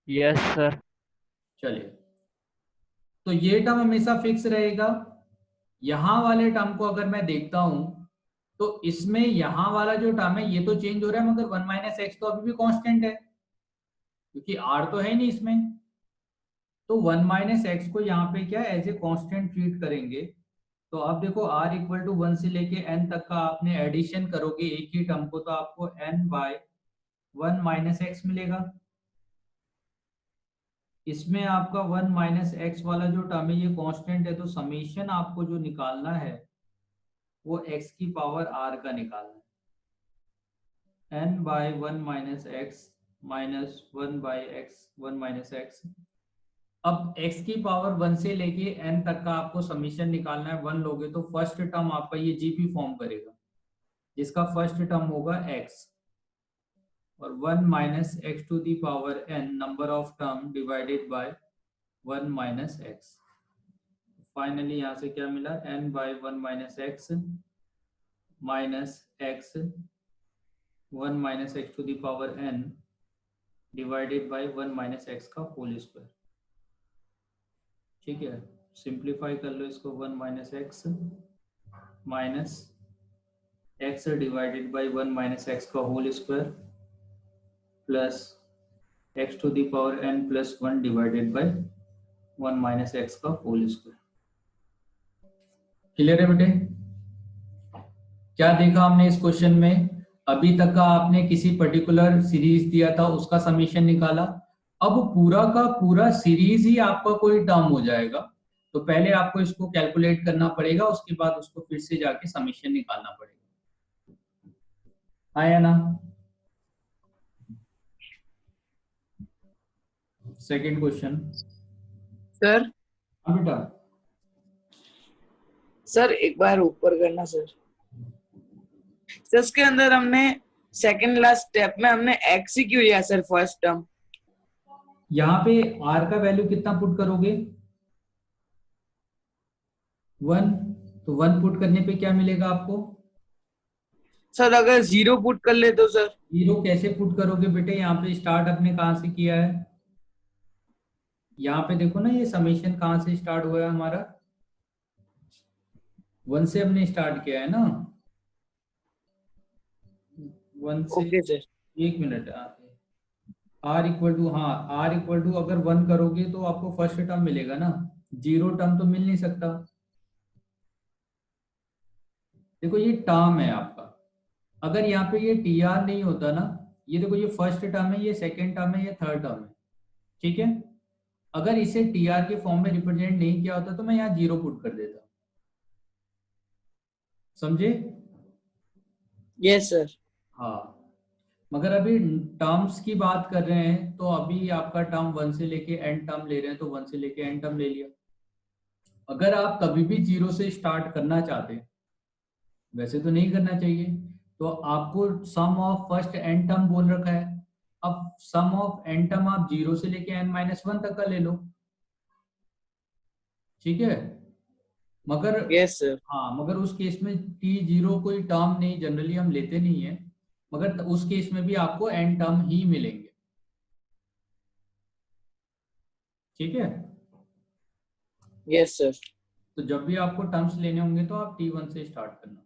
Yes sir. चलिए, तो ये टर्म हमेशा फिक्स रहेगा। यहां वाले टर्म को अगर मैं देखता हूं तो इसमें यहां वाला जो टर्म है ये तो चेंज हो रहा है, मगर 1 - x तो अभी भी कांस्टेंट है, क्योंकि r तो है नहीं इसमें। तो 1 - x को यहाँ पे क्या एज ए कांस्टेंट ट्रीट करेंगे। तो आप देखो r = 1 से लेके n तक का आपने एडिशन करोगे एक ही टर्म को, तो आपको n/1 - x मिलेगा। इसमें आपका 1 - x वाला जो टर्म है ये कांस्टेंट है, तो समीशन आपको जो निकालना है वो x की पावर r का निकालना है। n/1 - x minus 1/x 1 - x। अब x की पावर 1 से लेके n तक का आपको समीशन निकालना है। 1 लोगे तो फर्स्ट टर्म आपका ये जीपी फॉर्म करेगा, जिसका फर्स्ट टर्म होगा x, और 1 - x⁴ number of term divided by 1 - x। Finally यहाँ से क्या मिला, n/1 - x minus x 1 - x⁴ divided by 1 - x का होल स्क्वायर। ठीक है, सिंप्लीफाई कर लो इसको। 1 - x minus x divided by 1 - x का whole square plus x⁴n plus 1 divided by 1 - x का होल स्क्वायर। क्लियर है बेटे? क्या देखा हमने इस क्वेश्चन में? अभी तक का आपने किसी पर्टिकुलर सीरीज दिया था, उसका समीशन निकाला। अब पूरा का पूरा सीरीज ही आपका कोई टर्म हो जाएगा, तो पहले आपको इसको कैलकुलेट करना पड़ेगा, उसके बाद उसको फिर से जाके समीशन निकालना पड़ेगा। आया ना? Second question. सर। हाँ बेटा। सर एक बार ऊपर करना सर। सर इसके अंदर हमने सेकंड लास्ट स्टेप में हमने x ही क्यों लिया सर फर्स्ट टर्म? यहाँ पे r का वैल्यू कितना पुट करोगे? 1। तो 1 पुट करने पे क्या मिलेगा आपको? सर अगर 0 पुट कर ले तो सर? 0 कैसे पुट करोगे बेटे? यहाँ पे स्टार्ट आपने कहाँ से किया है? यहाँ पे देखो ना, ये समेशन कहाँ से स्टार्ट हुआ है हमारा? 1 से हमने स्टार्ट किया है ना, 1 से। Okay sir. एक मिनट, r = अगर 1 करोगे तो आपको फर्स्ट टर्म मिलेगा ना, 0 टर्म तो मिल नहीं सकता। देखो ये टर्म है आपका, अगर यहाँ पे ये टी आर नहीं होता ना, ये देखो ये फर्स्ट टर्म है, ये सेकेंड टर्म है, ये थर्ड टर्म है। ठीक है, अगर इसे टी आर के फॉर्म में रिप्रेजेंट नहीं किया होता तो मैं यहाँ 0 पुट कर देता। समझे? Yes sir. हाँ, मगर अभी टर्म्स की बात कर रहे हैं, तो अभी आपका टर्म 1 से लेके एन टर्म ले रहे हैं, तो 1 से लेके एन टर्म ले लिया। अगर आप कभी भी 0 से स्टार्ट करना चाहते हैं, वैसे तो नहीं करना चाहिए, तो आपको सम ऑफ फर्स्ट एन टर्म बोल रखा है। अब सम ऑफ एन टर्म आप 0 से लेके n - 1 तक का ले लो। ठीक है, मगर यस सर। हाँ, मगर उस केस में t0 कोई टर्म नहीं, जनरली हम लेते नहीं है, मगर उस केस में भी आपको n टर्म ही मिलेंगे। ठीक है, यस सर। तो जब भी आपको टर्म्स लेने होंगे तो आप t1 से स्टार्ट करना।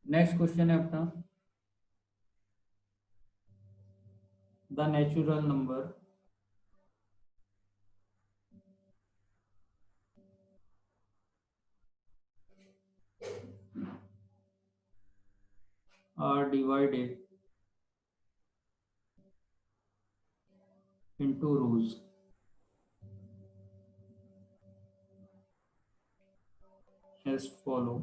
नेक्स्ट क्वेश्चन है अपना, the natural number are divided into rows as follow।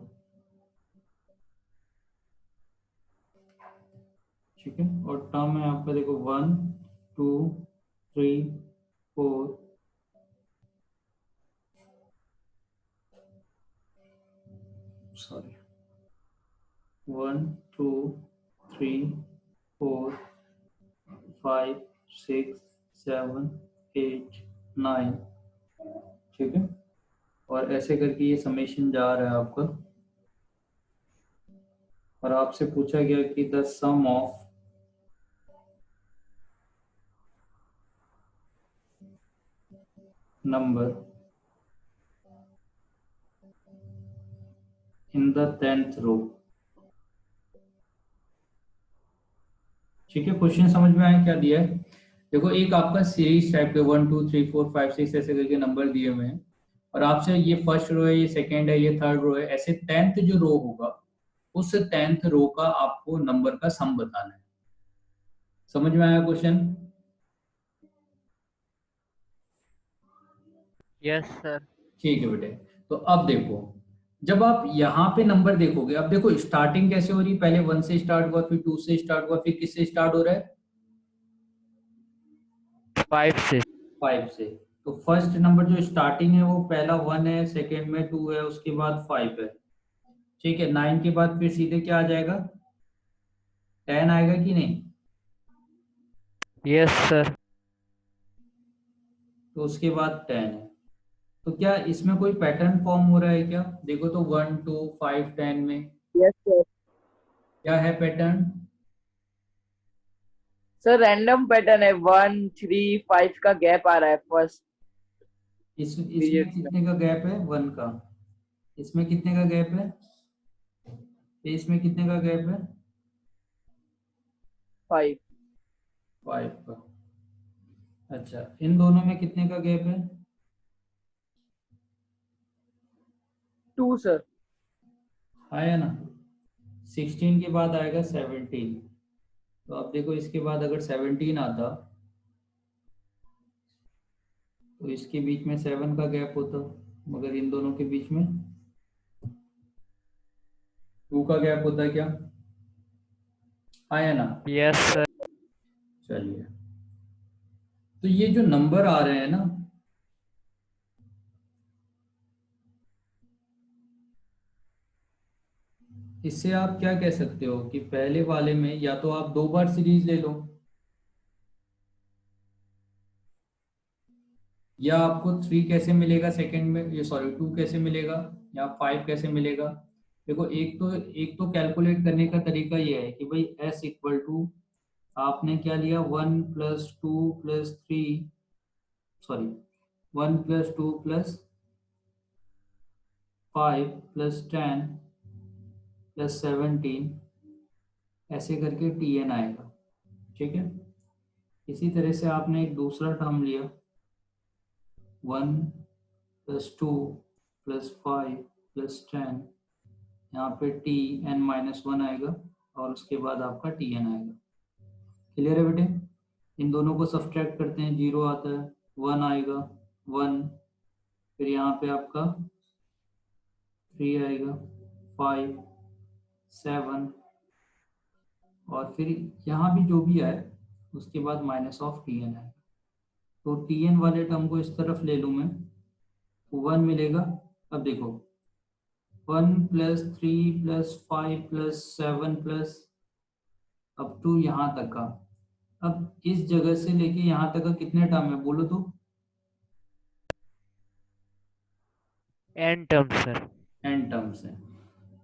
ठीक है, और टर्म है आपका, देखो 1 2 3 4, सॉरी, 1 2 3 4 5 6 7 8 9। ठीक है, और ऐसे करके ये समेशन जा रहा है आपका, और आपसे पूछा गया कि the sum of number in the 10th row। ठीक है, क्वेश्चन समझ में आया क्या दिया है? देखो एक आपका सीरीज टाइप के 1 2 3 4 5 6 ऐसे करके नंबर दिए हुए हैं और आपसे ये फर्स्ट रो है, ये सेकंड है, ये थर्ड रो है, ऐसे 10th जो रो होगा उस 10th रो का आपको नंबर का सम बताना है। समझ में आया क्वेश्चन? Yes sir. ठीक है बेटे। तो अब देखो, जब आप यहाँ पे नंबर देखोगे, अब देखो स्टार्टिंग कैसे हो रही है, पहले 1 से स्टार्ट हुआ, फिर 2 से स्टार्ट हुआ, फिर किससे स्टार्ट हो रहा है? 5 से। 5 से। तो फर्स्ट नंबर जो स्टार्टिंग है वो पहला 1 है, सेकंड में 2 है, उसके बाद 5 है। ठीक है, 9 के बाद फिर सीधे क्या आ जाएगा? 10 आएगा कि नहीं? Yes sir. तो उसके बाद 10 है। तो क्या इसमें कोई पैटर्न फॉर्म हो रहा है क्या? देखो तो 1 2 5 10 में यस सर। क्या है पैटर्न? सर रैंडम पैटर्न है, 1 3 5 का गैप आ रहा है फर्स्ट इसमें digits में। कितने का गैप है? 1 का। इसमें कितने का गैप है? इसमें कितने का गैप है? 5। 5 का। अच्छा, इन दोनों में कितने का गैप है? 2 सर। आया ना? 16 के बाद आएगा 17। तो अब देखो इसके बाद अगर 17 आता तो इसके बीच में 7 का गैप होता, मगर इन दोनों के बीच में 2 का गैप होता है क्या? आया ना? Yes sir. चलिए, तो ये जो नंबर आ रहे हैं ना, इससे आप क्या कह सकते हो कि पहले वाले में या तो आप 2 बार सीरीज ले लो, या आपको 3 कैसे मिलेगा सेकंड में, ये सॉरी 2 कैसे मिलेगा, या 5 कैसे मिलेगा। देखो एक तो कैलकुलेट करने का तरीका ये है कि भाई s इक्वल टू आपने क्या लिया, 1 plus 2 plus 3, sorry 1 plus 2 plus 5 plus 10 plus 17 ऐसे करके tn आएगा। ठीक है, इसी तरह से आपने एक दूसरा टर्म लिया, 1 प्लस 2 प्लस 5 प्लस 10, यहाँ पे tn-1 आएगा और उसके बाद आपका tn आएगा। क्लियर है बेटे? इन दोनों को सब्ट्रैक्ट करते हैं, 0 आता है, 1 आएगा, 1, फिर यहाँ पे आपका 3 आएगा, 5 7, और फिर यहाँ भी जो भी आए उसके बाद माइनस ऑफ tn आएगा। तो tn वाले टर्म को इस तरफ ले लूँ मैं, तो 1 मिलेगा। अब देखो 1 plus 3 plus 5 plus 7 plus up to यहाँ तक का, अब इस जगह से लेके यहाँ तक का कितने टर्म है बोलो तो? n term sir. n terms हैं।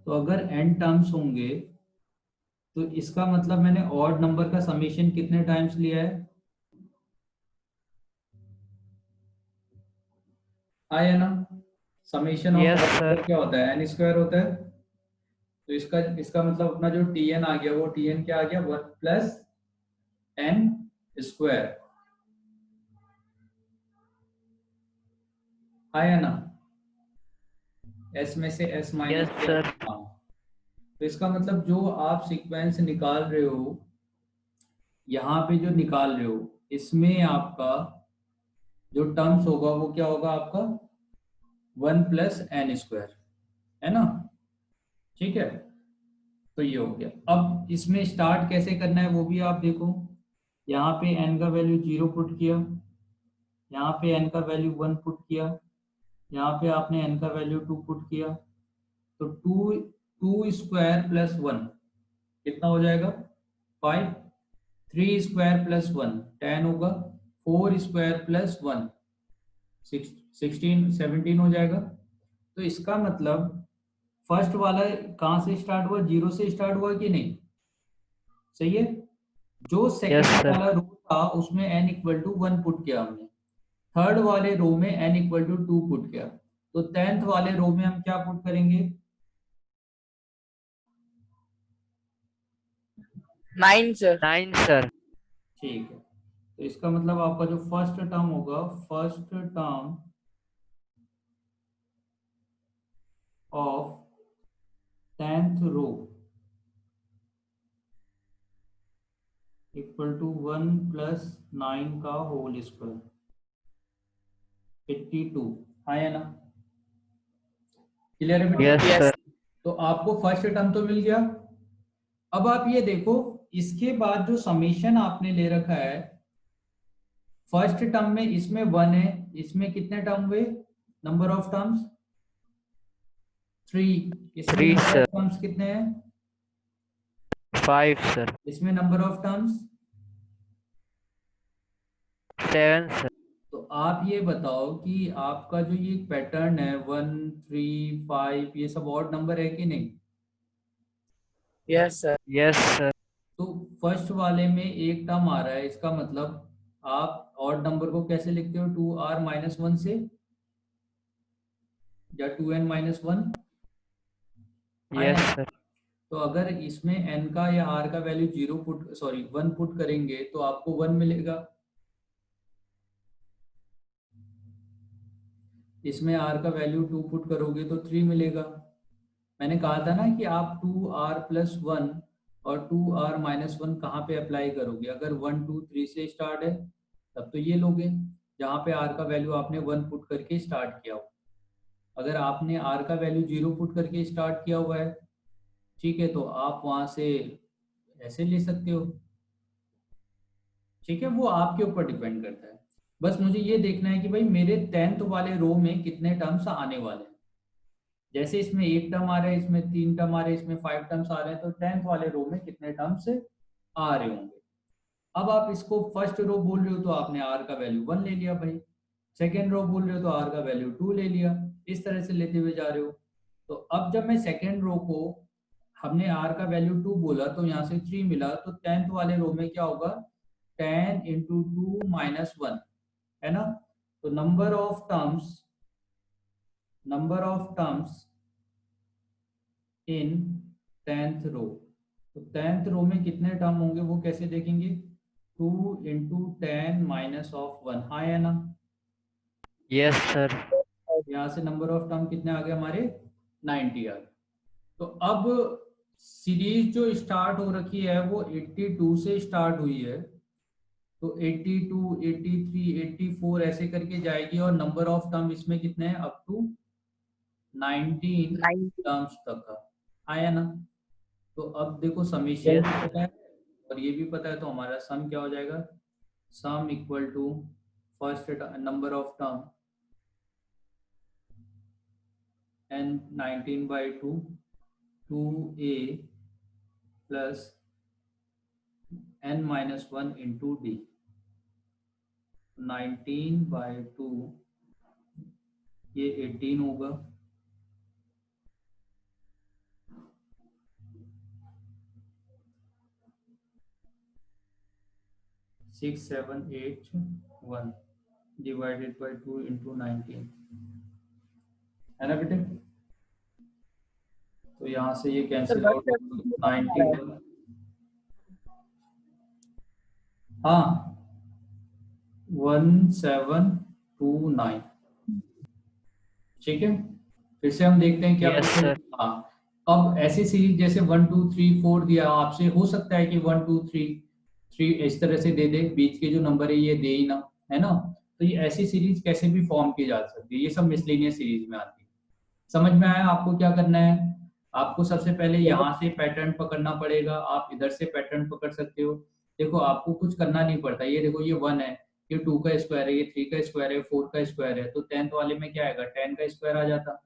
तो अगर n टर्म्स होंगे तो इसका मतलब मैंने ऑड नंबर का समेशन कितने टाइम्स लिया है? आया ना? Summation of yes odd number sir. क्या होता है? n स्क्वायर होता है। तो इसका मतलब अपना जो tn आ गया वो tn क्या आ गया? 1 प्लस n स्क्वायर। आया ना? s में से s माइनस यस किया। सर। हाँ, तो इसका मतलब जो आप सीक्वेंस निकाल रहे हो, यहाँ पे जो निकाल रहे हो, इसमें आपका जो टर्म्स होगा वो क्या होगा आपका? 1 प्लस n स्क्वायर, है ना? ठीक है, तो ये हो गया। अब इसमें स्टार्ट कैसे करना है वो भी आप देखो। यहाँ पे n का वैल्यू 0 पुट किया, यहाँ पे n का वैल्यू 1 पुट किया, यहाँ पे आपने n का वैल्यू 2 पुट किया, तो 2 स्क्वायर प्लस 1 कितना हो जाएगा? 5। 3 स्क्वायर प्लस 1 10 होगा, 4 स्क्वायर प्लस 1 16 17 हो जाएगा। तो इसका मतलब फर्स्ट वाला कहाँ से स्टार्ट हुआ? 0 से स्टार्ट हुआ कि नहीं? सही है। जो यस सेकंड सर। वाला रो था उसमें n इक्वल टू 1 पुट किया हमने, थर्ड वाले रो में n इक्वल टू 2 पुट किया, तो 10th वाले रो में हम क्या पुट करेंगे? 9 सर। 9 सर। ठीक है, तो इसका मतलब आपका जो फर्स्ट टर्म होगा, first term of 10th row equal to 1 plus 9 का होल स्क्वायर 82, हाँ या ना? क्लियर है बेटा? Yes yes. सर। तो आपको फर्स्ट टर्म तो मिल गया। अब आप ये देखो, इसके बाद जो समीशन आपने ले रखा है, फर्स्ट टर्म में इसमें 1 है, इसमें कितने टर्म हुए? नंबर ऑफ टर्म्स 3, इसमें 3 नंबर सर। ऑफ टर्म्स कितने हैं? 5 सर। इसमें नंबर ऑफ टर्म्स 7 सर। तो आप ये बताओ कि आपका जो ये पैटर्न है 1 3 5, ये सब ऑड नंबर है कि नहीं? Yes sir. Yes sir. तो फर्स्ट वाले में एक टर्म आ रहा है, इसका मतलब आप ऑड नंबर को कैसे लिखते हो? 2r-1 से, या 2n-1, हाँ या यस नहीं? सर। तो अगर इसमें n का या r का वैल्यू 1 पुट करेंगे तो आपको 1 मिलेगा, इसमें r का वैल्यू 2 पुट करोगे तो 3 मिलेगा। मैंने कहा था ना कि आप 2r+1 और 2r-1 कहाँ पे अप्लाई करोगे? अगर 1 2 3 से स्टार्ट है तब तो ये लोगे, जहाँ पे r का वैल्यू आपने 1 पुट करके स्टार्ट किया हो। अगर आपने r का वैल्यू 0 पुट करके स्टार्ट किया हुआ है, ठीक है, तो आप वहां से ऐसे ले सकते हो, ठीक है, वो आपके ऊपर डिपेंड करता है। बस मुझे ये देखना है कि भाई मेरे 10th वाले रो में कितने टर्म्स आने वाले हैं। जैसे इसमें एक टर्म आ रहा है, इसमें 3 टर्म आ रहे हैं, इसमें 5 टर्म्स आ रहे हैं, तो 10th वाले रो में कितने टर्म्स आ रहे होंगे। अब आप इसको फर्स्ट रो बोल रहे हो तो आपने r का वैल्यू 1 ले लिया भाई, सेकेंड रो बोल रहे हो तो r का वैल्यू 2 ले लिया, इस तरह से लेते हुए जा रहे हो। तो अब जब मैं सेकेंड रो को, हमने r का वैल्यू 2 बोला तो यहाँ से 3 मिला, तो 10th वाले रो में क्या होगा? 10 इंटू 2 माइनस 1, है ना? तो number of terms in 10th रो, तो 10th रो में कितने टर्म होंगे वो कैसे देखेंगे? 2 इंटू 10 - 1, हाँ या ना? Yes sir. यहाँ से नंबर ऑफ टर्म कितने आ गए हमारे? 90 आ गए। तो अब सीरीज जो स्टार्ट हो रखी है वो 82 से स्टार्ट हुई है, तो 82 83 84 ऐसे करके जाएगी, और नंबर ऑफ टर्म इसमें कितने हैं? अप टू 19 टर्म्स तक का, आया ना? तो अब देखो समीशन भी पता है और ये भी पता है, तो हमारा सम क्या हो जाएगा? Sum equal to first number of term n 19/2 2a plus n-1 into d, 19/2 ये 18 होगा, 6781 डिवाइडेड बाय 2 इंटू 19, है ना बेटे? तो यहाँ से ये कैंसिल आउट होगा, 91, हाँ 1729, ठीक है। फिर से हम देखते हैं क्या यस पूछा। सर। हाँ, अब ऐसी सीरीज जैसे 1 2 3 4 दिया आपसे, हो सकता है कि 1 2 3 3 इस तरह से दे दे, बीच के जो नंबर है ये दे ही ना, है ना? तो ये ऐसी सीरीज कैसे भी फॉर्म की जा सकती है, ये सब मिसलेनियस सीरीज में आती है। समझ में आया आपको क्या करना है? आपको सबसे पहले यहाँ से पैटर्न पकड़ना पड़ेगा, आप इधर से पैटर्न पकड़ सकते हो। देखो आपको कुछ करना नहीं पड़ता, ये देखो ये 1 है, ये 2 का स्क्वायर है, ये 3 का स्क्वायर है, 4 का स्क्वायर है, तो 10th वाले में क्या आएगा? 10 का स्क्वायर आ जाता,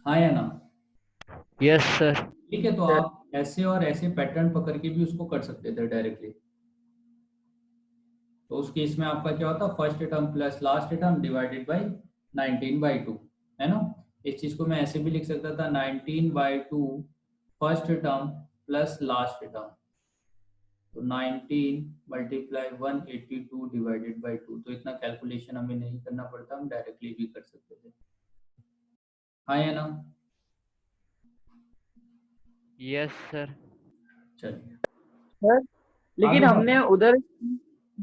हाँ या ना? Yes sir. ठीक है, तो आप ऐसे और ऐसे पैटर्न पकड़ के भी उसको कर सकते थे डायरेक्टली। तो उस केस में आपका क्या होता? First term plus last term divided by 19/2, है ना? इस चीज को मैं ऐसे भी लिख सकता था, 19/2 first term plus last term, तो 19 मल्टीप्लाई 182 डिवाइडेड बाई 2, तो इतना कैलकुलेशन हमें नहीं करना पड़ता, हम डायरेक्टली भी कर सकते थे। हाँ या ना? Yes sir. चलिए सर लेकिन आगे हमने बढ़ो। उधर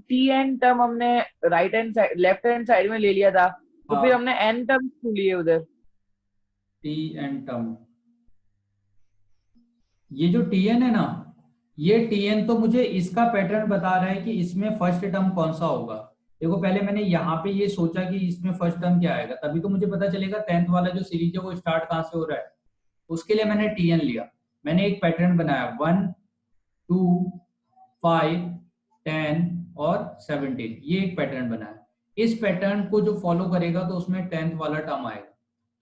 टी एन टर्म हमने right hand side left hand side में ले लिया था, तो फिर हाँ, हमने एन टर्म क्यों लिए उधर? टी एन टर्म, ये जो टी एन है ना, ये टी एन तो मुझे इसका पैटर्न बता रहा है कि इसमें फर्स्ट टर्म कौन सा होगा। देखो पहले मैंने यहाँ पे ये सोचा कि इसमें फर्स्ट टर्म क्या आएगा, तभी तो मुझे पता चलेगा 10th वाला जो सीरीज है वो स्टार्ट कहाँ से हो रहा है। उसके लिए मैंने टी एन लिया, मैंने एक पैटर्न बनाया 1 2 5 10 और 17, ये एक पैटर्न बनाया। इस पैटर्न को जो फॉलो करेगा तो उसमें 10th वाला टर्म आएगा।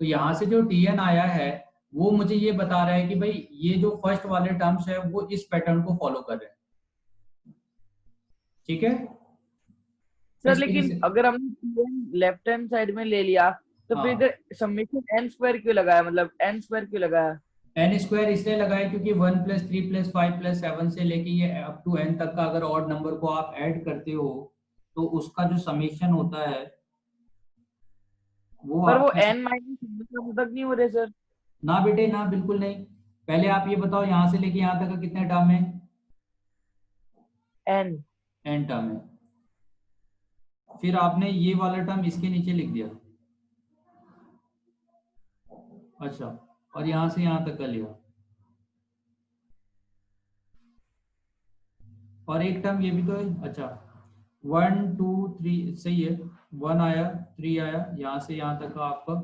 तो यहाँ से जो टी एन आया है वो मुझे ये बता रहा है कि भाई ये जो फर्स्ट वाले टर्म्स है वो इस पैटर्न को फॉलो कर रहे हैं। ठीक है, सर इस वजह लेकिन से अगर हमने लेफ्ट हैंड साइड में ले लिया तो फिर हाँ, इधर समीशन एन स्क्वायर क्यों लगाया, मतलब एन स्क्वायर क्यों लगाया? एन स्क्वायर इसलिए लगाए क्योंकि 1 + 3 + 5 + 7 से लेके ये अप टू एन तक का अगर ऑड नंबर को आप ऐड करते हो तो उसका जो समेशन होता है वो पर वो आपका एन माइनस तक नहीं हो रहे सर। ना बेटे ना, बिल्कुल नहीं। पहले आप ये बताओ यहाँ से लेके यहाँ तक का कितने टर्म है? एन। एन टर्म है। फिर आपने ये वाला टर्म इसके नीचे लिख दिया, अच्छा, और यहाँ से यहाँ तक का लिया, और एक टर्म ये भी तो है। अच्छा 1 2 3 सही है, 1 आया 3 आया, यहाँ से यहाँ तक का आपका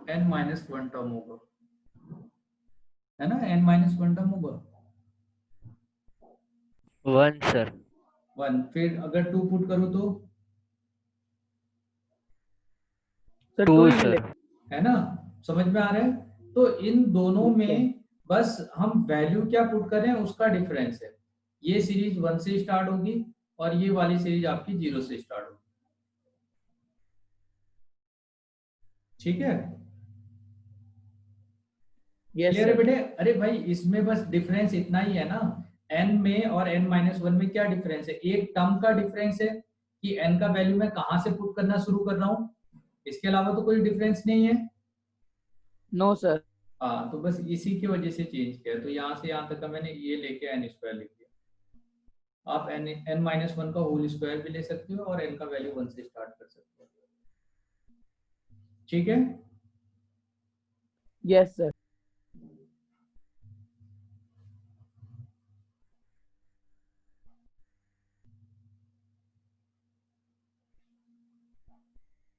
n-1 टर्म होगा, है ना? n-1 टर्म होगा 1 सर। 1। फिर अगर 2 पुट करूँ तो सर 2 टू ही सर। मिले। है ना? समझ में आ रहा है? तो इन दोनों में बस हम वैल्यू क्या पुट कर रहे हैं उसका डिफरेंस है। ये सीरीज 1 से स्टार्ट होगी और ये वाली सीरीज आपकी 0 से स्टार्ट होगी। ठीक है, यस क्लियर है सर। बेटे? अरे भाई इसमें बस डिफरेंस इतना ही है ना, n में और n-1 में क्या डिफरेंस है? एक टर्म का डिफरेंस है कि n का वैल्यू मैं कहां से पुट करना शुरू कर रहा हूं, इसके अलावा तो कोई डिफरेंस नहीं है। No sir. हाँ, तो बस इसी की वजह से चेंज किया, तो यहाँ से यहाँ तक का मैंने ये लेके n² लिख दिया। आप n-1 का होल स्क्वायर भी ले सकते हो और n का वैल्यू 1 से स्टार्ट कर सकते हो। ठीक है, yes sir.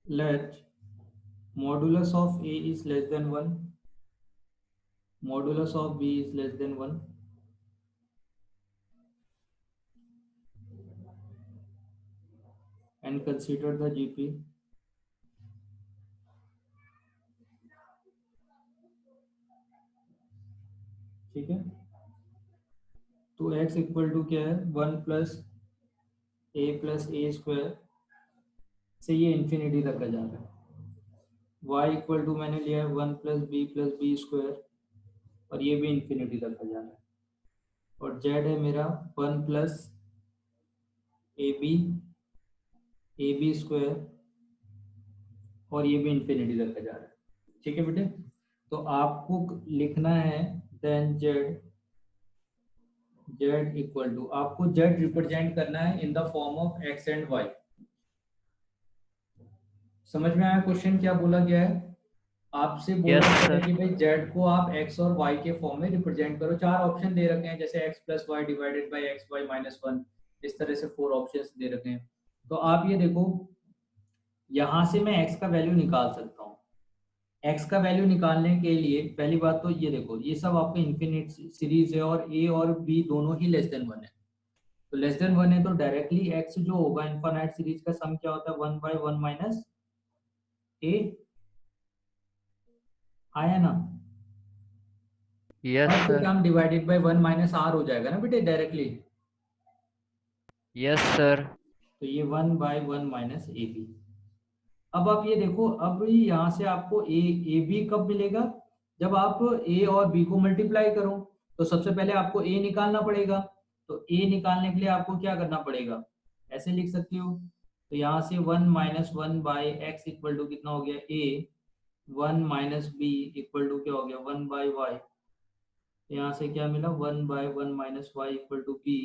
let modulus of a is less than 1, modulus of b is less than 1, and consider the GP. ठीक है, तो x इक्वल टू क्या है? 1 + a स्क्वायर से ये इंफिनिटी तक का जा रहा है। y इक्वल टू मैंने लिया है 1 + b स्क्वायर और ये भी इंफिनिटी तक का जा रहा है। और z है मेरा 1 + ab स्क्वायर और ये भी इंफिनिटी तक का जा रहा है। ठीक है बेटे, तो आपको लिखना है देन z इक्वल टू, आपको z रिप्रेजेंट करना है in the form of x and y। समझ में आया क्वेश्चन क्या बोला गया है? आपसे बोला यस गया है सर। कि भाई z को आप x और y के फॉर्म में रिप्रेजेंट करो। 4 ऑप्शन दे रखे हैं, जैसे x + y divided by x y - 1, इस तरह से 4 ऑप्शंस दे रखे हैं। तो आप ये देखो, यहाँ से मैं x का वैल्यू निकाल सकता हूँ। x का वैल्यू निकालने के लिए पहली बात तो ये देखो, ये सब आपका इनफिनिट सीरीज है और a और b दोनों ही लेस देन 1 है। तो लेस देन 1 है तो डायरेक्टली x जो होगा इनफाइनाइट सीरीज का सम क्या होता है? 1/1 - a। आया ना? Yes first sir. Term divided by 1 - r हो जाएगा ना बेटे डायरेक्टली। Yes sir. तो ये 1/1 - ab। अब आप ये देखो, अब यहाँ से आपको a b कब मिलेगा? जब आप a और b को मल्टीप्लाई करो। तो सबसे पहले आपको ए निकालना पड़ेगा। तो ए निकालने के लिए आपको क्या करना पड़ेगा, ऐसे लिख सकते हो। तो यहाँ से 1 minus 1 by x equal to कितना हो गया a, 1 minus b equal to क्या हो गया 1 बाई वाई। यहाँ से क्या मिला 1 by 1 minus y equal to b,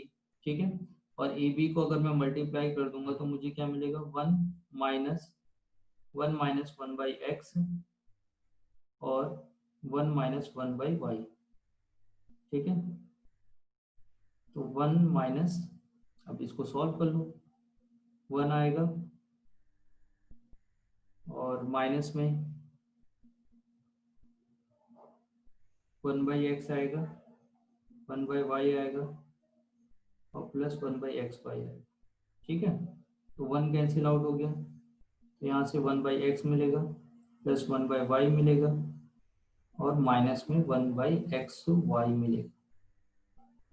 ठीक है। और ए बी को अगर मैं मल्टीप्लाई कर दूंगा तो मुझे क्या मिलेगा 1 माइनस 1 बाई एक्स और 1 माइनस 1 बाई वाई, ठीक है। तो 1 माइनस, अब इसको सॉल्व कर लो, 1 आएगा और माइनस में 1 बाई एक्स आएगा, 1 बाई वाई आएगा और प्लस 1 बाई एक्स वाई आएगा, ठीक है। तो 1 कैंसिल आउट हो गया, तो यहाँ से 1 बाई एक्स मिलेगा प्लस 1 बाई वाई मिलेगा और माइनस में 1 बाई एक्स वाई मिलेगा।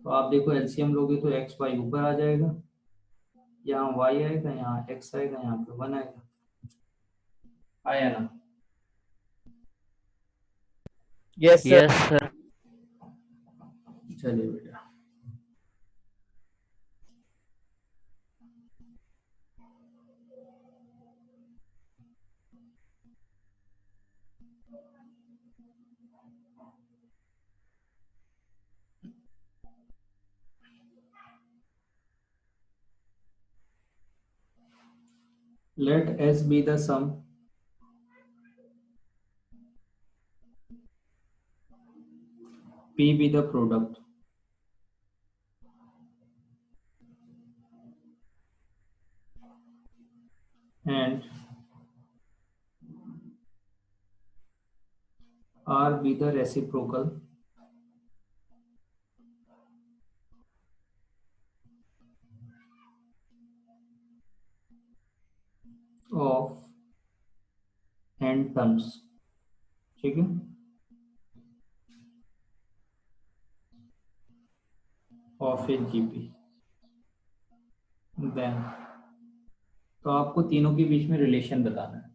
तो आप देखो एलसीएम लोगे तो एक्स वाई ऊपर आ जाएगा, यहाँ वाई आएगा, यहाँ एक्स आएगा, यहाँ पे 1 आएगा, आया ना। Yes sir. Yes, sir. चलिए बेटा, let S be the sum P be the product and R be the reciprocal of n terms, ठीक है। ऑफ ए जीपी, देन तो आपको तीनों के बीच में रिलेशन बताना है,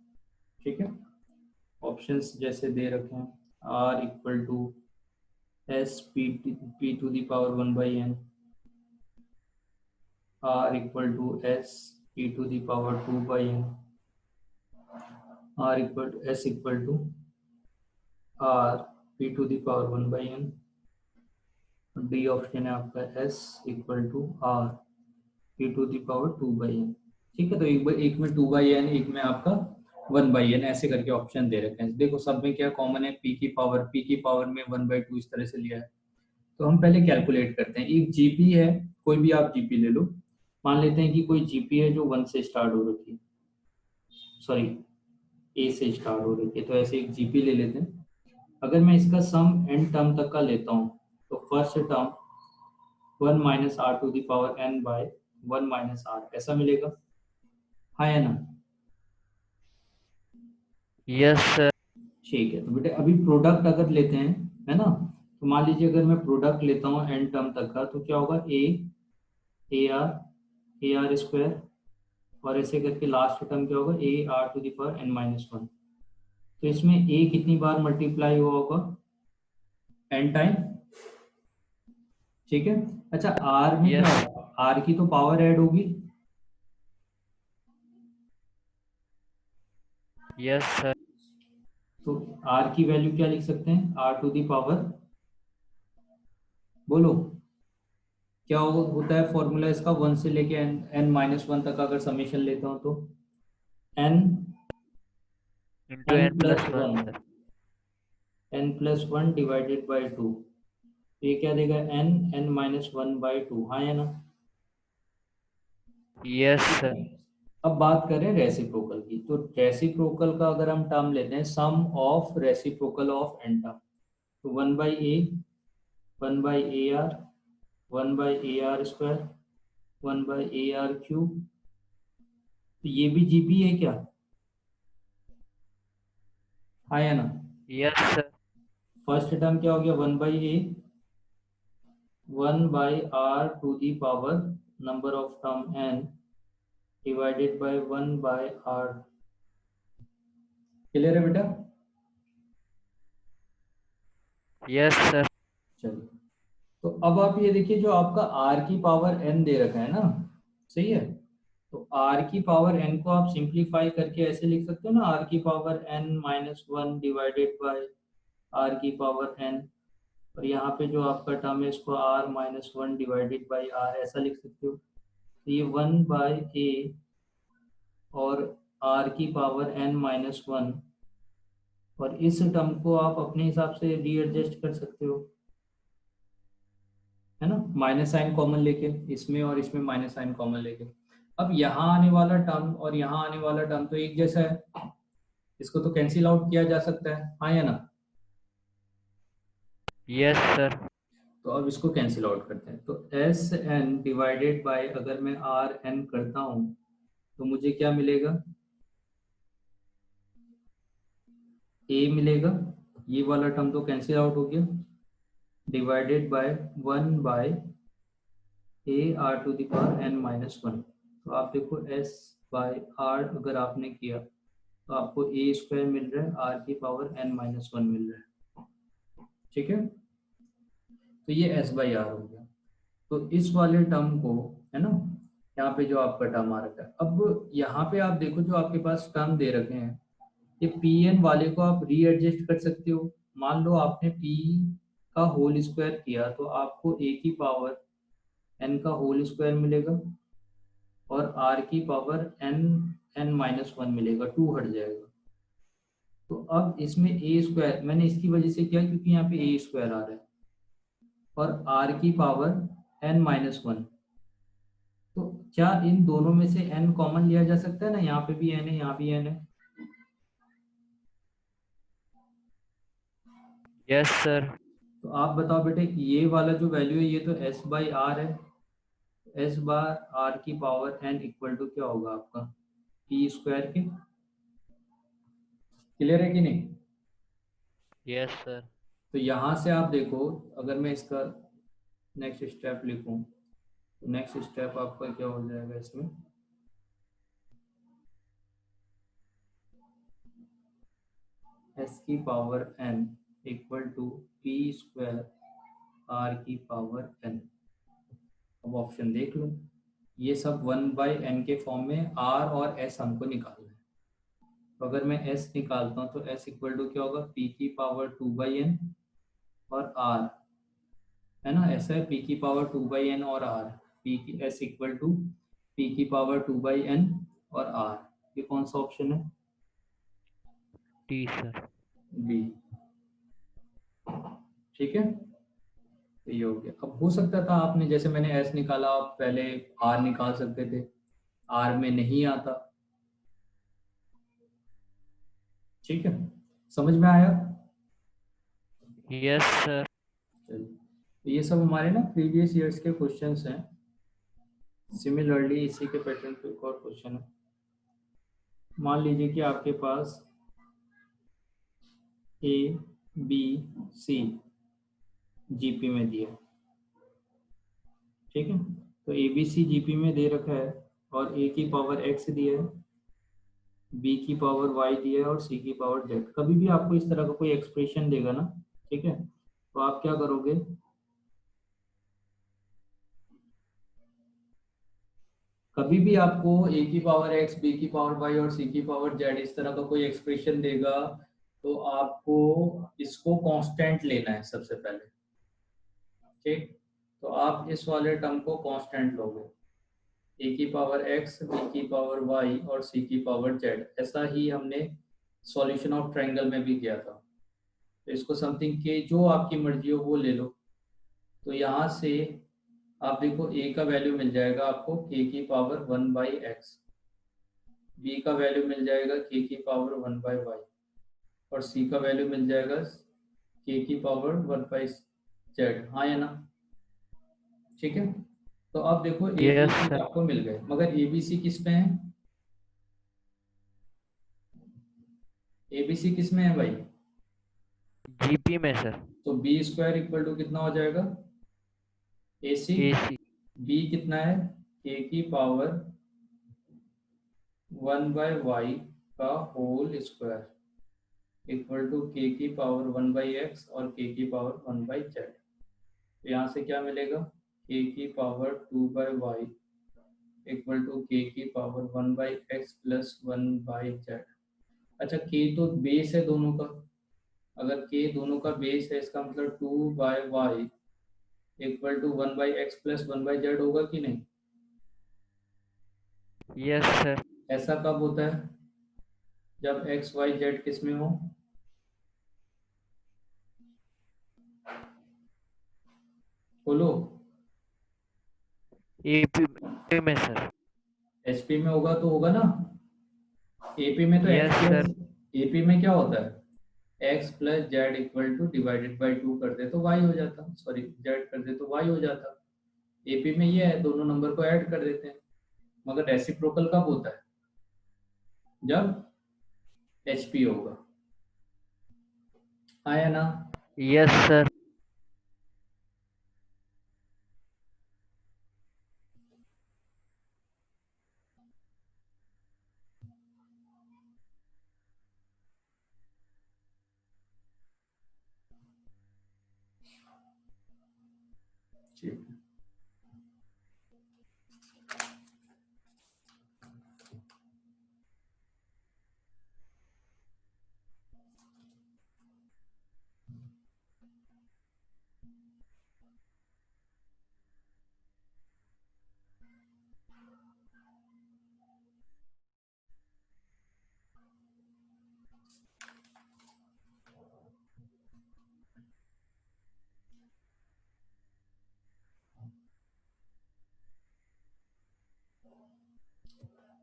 ठीक है। ऑप्शंस जैसे दे रखे हैं, r equal to s p to the power 1 by n, r equal to s p to the power 2 by n, r equal to s equal to r p to the power 1 by n, d option है आपका s equal to r p to the power 2 by n, ठीक है। तो एक में 2 by N, एक में आपका 1 बाई एन, ऐसे करके ऑप्शन दे रखे हैं। देखो सब में क्या कॉमन है, पी की पावर में 1 बाई 2 इस तरह से लिया है। तो हम पहले कैलकुलेट करते हैं। एक जीपी है, कोई भी आप जीपी ले लो, मान लेते हैं कि कोई जीपी है जो 1 से स्टार्ट हो रखी है, सॉरी ए से स्टार्ट हो रही है। तो ऐसे एक जीपी ले लेते हैं। अगर मैं इसका सम एन टर्म तक का लेता हूँ तो first term 1 minus r to the power n by 1 minus r, ऐसा मिलेगा, हाँ या ना। Yes, sir. ठीक है। तो बेटे अभी प्रोडक्ट अगर लेते हैं, है ना, तो मान लीजिए अगर मैं प्रोडक्ट लेता हूँ एन टर्म तक का, तो क्या होगा ए आर स्क्वायर और ऐसे करके लास्ट टर्म क्या होगा a r to the power n minus 1। तो इसमें ए कितनी बार मल्टीप्लाई हुआ होगा, एन टाइम, ठीक है। अच्छा आर में क्या Yes. होगा, आर की तो पावर ऐड होगी, Yes, sir. तो आर की वैल्यू क्या लिख सकते हैं, आर टू द पावर, बोलो क्या होता है फॉर्मूला इसका, 1 से लेके एन माइनस 1 तक अगर समेशन लेता हूं तो n Into n n plus plus 1, one sir. N plus 1 divided by 2, ये क्या देगा एन माइनस 1 बाई 2, हाँ या ना। Yes, sir. अब बात करें रेसिप्रोकल की, तो रेसिप्रोकल का अगर हम टर्म लेते हैं sum of reciprocal of n term, तो 1 by a, 1 by a r, 1 by a r square, 1 by a r cube. तो ये भी जीपी है क्या, हाँ या ना। Yes, sir. फर्स्ट टर्म क्या हो गया 1 by a, 1 by r to the power number of term n divided by 1 by r. Clear है बेटा। Yes, sir. चलिए तो अब आप ये देखिए जो आपका r की पावर n दे रखा है ना, सही है, तो r की पावर n को आप सिंप्लीफाई करके ऐसे लिख सकते हो ना, r की power n minus one divided by r की पावर n, और यहाँ पे जो आपका टर्म है इसको r minus one divided by r ऐसा लिख सकते हो। तो ये 1/a और r की पावर n माइनस वन, और इस टर्म को आप अपने हिसाब से रीएडजस्ट कर सकते हो, है ना, माइनस साइन कॉमन लेके, इसमें और इसमें माइनस साइन कॉमन लेके। अब यहाँ आने वाला टर्म और यहाँ आने वाला टर्म तो एक जैसा है, इसको तो कैंसिल आउट किया जा सकता है, हाँ या ना। Yes sir. तो अब इसको कैंसिल आउट करते हैं, तो एस एन डिवाइडेड बाय अगर मैं आर एन करता हूं तो मुझे क्या मिलेगा, ए मिलेगा, ये वाला टर्म तो कैंसिल आउट हो गया, divided by 1/a r to the power n minus one. तो आप देखो एस बाय आर अगर आपने किया तो आपको ए स्क्वायर मिल रहा है, आर की पावर एन माइनस वन मिल रहा है, ठीक है। तो ये एस बाई आर हो गया। तो इस वाले टर्म को, है ना, यहाँ पे जो आपका टर्म आ रखा है, अब यहाँ पे आप देखो जो आपके पास टर्म दे रखे हैं, ये पी एन वाले को आप रीएडजस्ट कर सकते हो। मान लो आपने पी का होल स्क्वायर किया तो आपको ए की पावर एन का होल स्क्वायर मिलेगा और आर की power n n minus one मिलेगा, टू हट जाएगा। तो अब इसमें ए स्क्वायर मैंने इसकी वजह से किया क्योंकि यहाँ पे ए स्क्वायर आ रहा है और आर की पावर एन माइनस वन। तो क्या इन दोनों में से n कॉमन लिया जा सकता है ना, यहाँ पे भी n है, यहाँ भी n है। Yes sir. तो आप बताओ बेटे, ये वाला जो वैल्यू है ये तो s बाई आर है, s बार आर की पावर n इक्वल टू क्या होगा आपका पी स्क्वायर के। क्लियर है कि नहीं। Yes sir. तो यहाँ से आप देखो, अगर मैं इसका नेक्स्ट स्टेप लिखूं तो नेक्स्ट स्टेप आपका क्या हो जाएगा, इसमें s की power n equal to p square r की पावर n। अब ऑप्शन देख लो, ये सब 1/n के फॉर्म में r और s हमको निकालना है। तो अगर मैं s निकालता हूँ तो s इक्वल टू क्या होगा, p की पावर 2/n और r, है ना, ऐसा है, p की पावर 2/n और r, p की s इक्वल टू p की पावर 2/n और r। ये कौन सा ऑप्शन है, टी सर। बी, ठीक है। तो ये हो गया। अब हो सकता था आपने, जैसे मैंने s निकाला, आप पहले r निकाल सकते थे, r में नहीं आता, ठीक है, समझ में आया। Yes sir. चलिए, तो ये सब हमारे ना प्रीवियस ईयर्स के क्वेश्चंस हैं। सिमिलरली इसी के पैटर्न पे एक और क्वेश्चन है। मान लीजिए कि आपके पास ए बी सी जीपी में दिया, ठीक है। तो ए बी सी जीपी में दे रखा है और ए की पावर एक्स दिया है, बी की पावर वाई दिया है और सी की पावर जेड। कभी भी आपको इस तरह का कोई एक्सप्रेशन देगा ना, ठीक है, तो आप क्या करोगे, कभी भी आपको ए की पावर एक्स, बी की पावर वाई और सी की पावर जेड इस तरह का कोई एक्सप्रेशन देगा तो आपको इसको कांस्टेंट लेना है सबसे पहले, ठीक। तो आप इस वाले टर्म को कांस्टेंट लोगे, ए की पावर एक्स, बी की पावर वाई और सी की पावर जेड। ऐसा ही हमने सॉल्यूशन ऑफ ट्रायंगल में भी किया था। तो इसको समथिंग के जो आपकी मर्जी हो वो ले लो। तो यहाँ से आप देखो, ए का वैल्यू मिल जाएगा आपको के की पावर 1/x, बी का वैल्यू मिल जाएगा के की पावर 1/y और सी का वैल्यू मिल जाएगा के की पावर 1/z, हाँ या ना, ठीक है। तो अब देखो a b yes c sir. आपको मिल गए, मगर ए बी सी किस में है, ए बी सी किस में है भाई, जीपी में सर। तो बी स्क्वायर इक्वल टू कितना हो जाएगा, ए सी, एसी। बी कितना है, के की पावर 1/y का होल स्क्वायर इक्वल टू के की पावर 1/x और के की पावर 1/z। तो यहाँ से क्या मिलेगा, k की power 2/y equal to k की पावर 1/x प्लस 1/z। अच्छा k तो बेस है दोनों का, अगर k दोनों का बेस है इसका मतलब 2/y equal to 1/x plus 1/z होगा कि नहीं? Yes sir. ऐसा कब होता है? जब x y z किस में हो? बोलो। एपी में सर। HP में होगा तो होगा ना, AP में तो yes x sir. Plus AP में क्या होता है, x plus Z equal two divided by 2 कर दे तो y हो जाता, सॉरी z कर दे तो y हो जाता। AP में ये है, दोनों नंबर को ऐड कर देते हैं। मगर रेसिप्रोकल कब होता है? जब HP होगा, आया ना? Yes sir. ठीक है।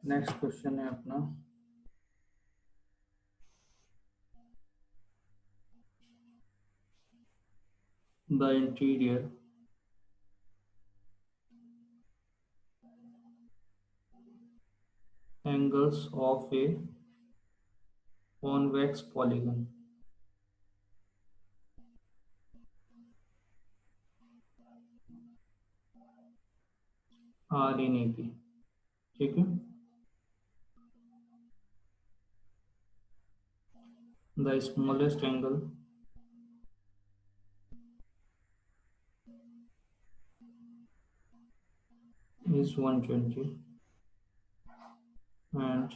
नेक्स्ट क्वेश्चन है अपना, the interior angles of a convex polygon are in AP। ठीक है, the smallest angle is 120 and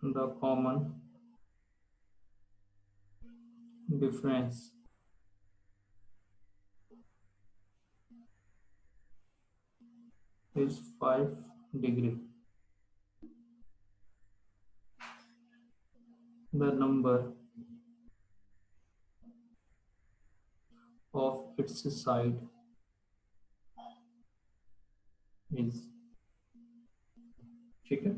the common difference is 5 degree। The number of its side is। ठीक है,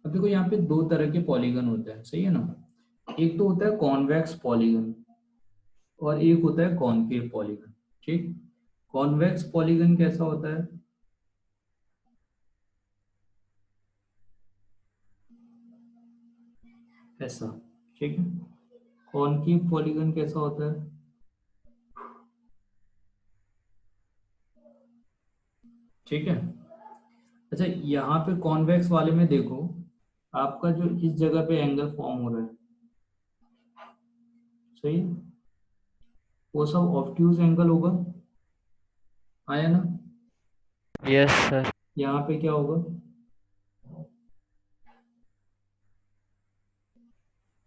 अब देखो यहाँ पे दो तरह के पॉलीगन होते हैं, सही है ना? एक तो होता है कॉन्वेक्स पॉलीगन और एक होता है कॉनकेव पॉलीगन। ठीक, कॉन्वेक्स पॉलीगन कैसा होता है? ऐसा। ठीक है, कॉनकेव पॉलीगन कैसा होता है? ठीक है, अच्छा यहाँ पे कॉन्वेक्स वाले में देखो, आपका जो इस जगह पे एंगल फॉर्म हो रहा है, सही है, वो सब ऑब्ट्यूज एंगल होगा, आया ना? Yes sir. यहाँ पे क्या होगा?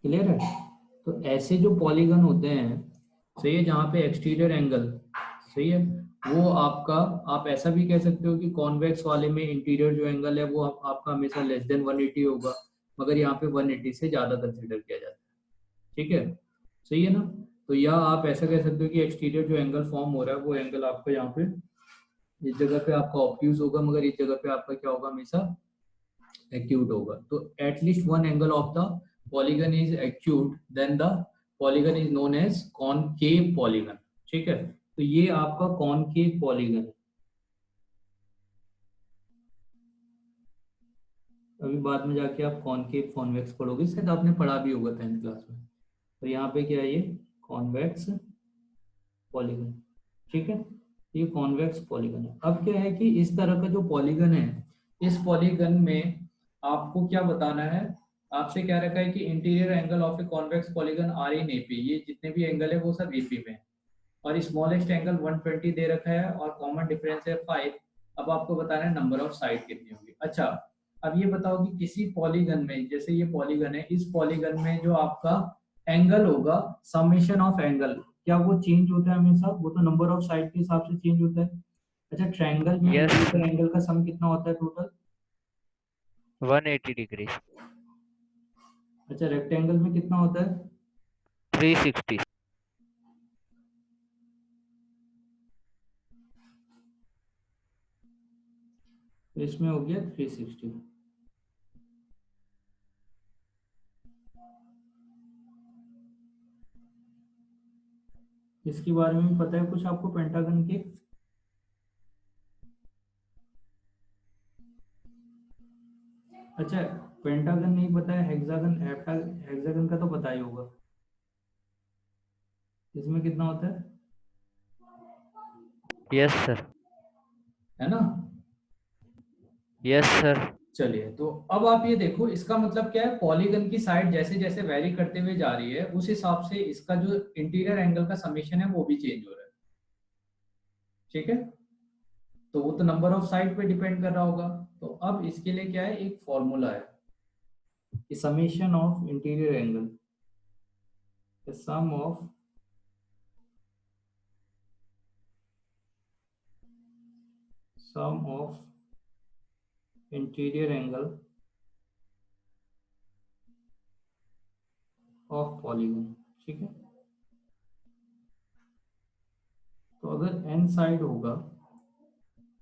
क्लियर है? तो ऐसे जो पॉलीगन होते हैं, सही है, जहाँ पे एक्सटीरियर एंगल, सही है, वो आपका, आप ऐसा भी कह सकते हो कि कॉन्वेक्स वाले में इंटीरियर जो एंगल है वो आपका हमेशा लेस देन 180 होगा, मगर यहाँ पे 180 से ज्यादा कंसिडर किया जाता है। ठीक है, सही है ना? तो या आप ऐसा कह सकते हो कि एक्सटीरियर जो एंगल फॉर्म हो रहा है वो एंगल आपका यहाँ पे इस जगह पे आपका ऑब्ट्यूज होगा, मगर इस जगह पे आपका क्या होगा, हमेशा एक्यूट होगा। तो at least one angle of the polygon is acute, then the polygon is known as concave polygon. ठीक है, तो ये आपका कॉनकेव पॉलीगन है। अभी बाद में जाके आप कॉनकेव कॉन्वेक्स पढ़ोगे, शायद आपने पढ़ा भी होगा 10th क्लास में। तो यहाँ पे क्या है, ये कॉन्वेक्स पॉलीगन। ठीक है, ये कॉन्वेक्स पॉलीगन है। अब क्या है कि इस तरह का जो पॉलीगन है, इस पॉलीगन में आपको क्या बताना है, आपसे क्या रखा है कि interior angle of a convex polygon are in AP, ये जितने भी एंगल है वो सब एपी में है, और स्मॉलेस्ट एंगल 120 दे रखा है और कॉमन डिफरेंस है 5। अब आपको बताना है नंबर ऑफ साइड कितनी होगी। अच्छा, अब ये बताओ कि किसी पॉलीगन में, जैसे ये पॉलीगन है, इस पॉलीगन में जो आपका एंगल होगा, समेशन ऑफ एंगल, क्या वो चेंज होता है हमेशा? वो तो नंबर ऑफ साइड के हिसाब से चेंज होता है। अच्छा, ट्रायंगल में यस इंटीरियर एंगल का सम कितना होता है टोटल? 180 डिग्री, अच्छा, रेक्टेंगल में कितना होता है? 360। तो इसमें हो गया 360। इसके बारे में पता है कुछ आपको पेंटागन के? अच्छा, पेंटागन नहीं पता है, हेक्सागन, हेक्सागन का तो पता ही होगा। इसमें कितना होता है? यस सर, है ना? Yes sir. चलिए, तो अब आप ये देखो, इसका मतलब क्या है, पॉलीगन की साइड जैसे जैसे वेरी करते हुए जा रही है, उस हिसाब से इसका जो इंटीरियर एंगल का समेशन है वो भी चेंज हो रहा है। ठीक है, तो वो तो नंबर ऑफ साइड पे डिपेंड कर रहा होगा। तो अब इसके लिए क्या है, एक फॉर्मूला है कि summation of interior angle, the sum of interior angle of polygon. ठीक है, तो अगर n साइड होगा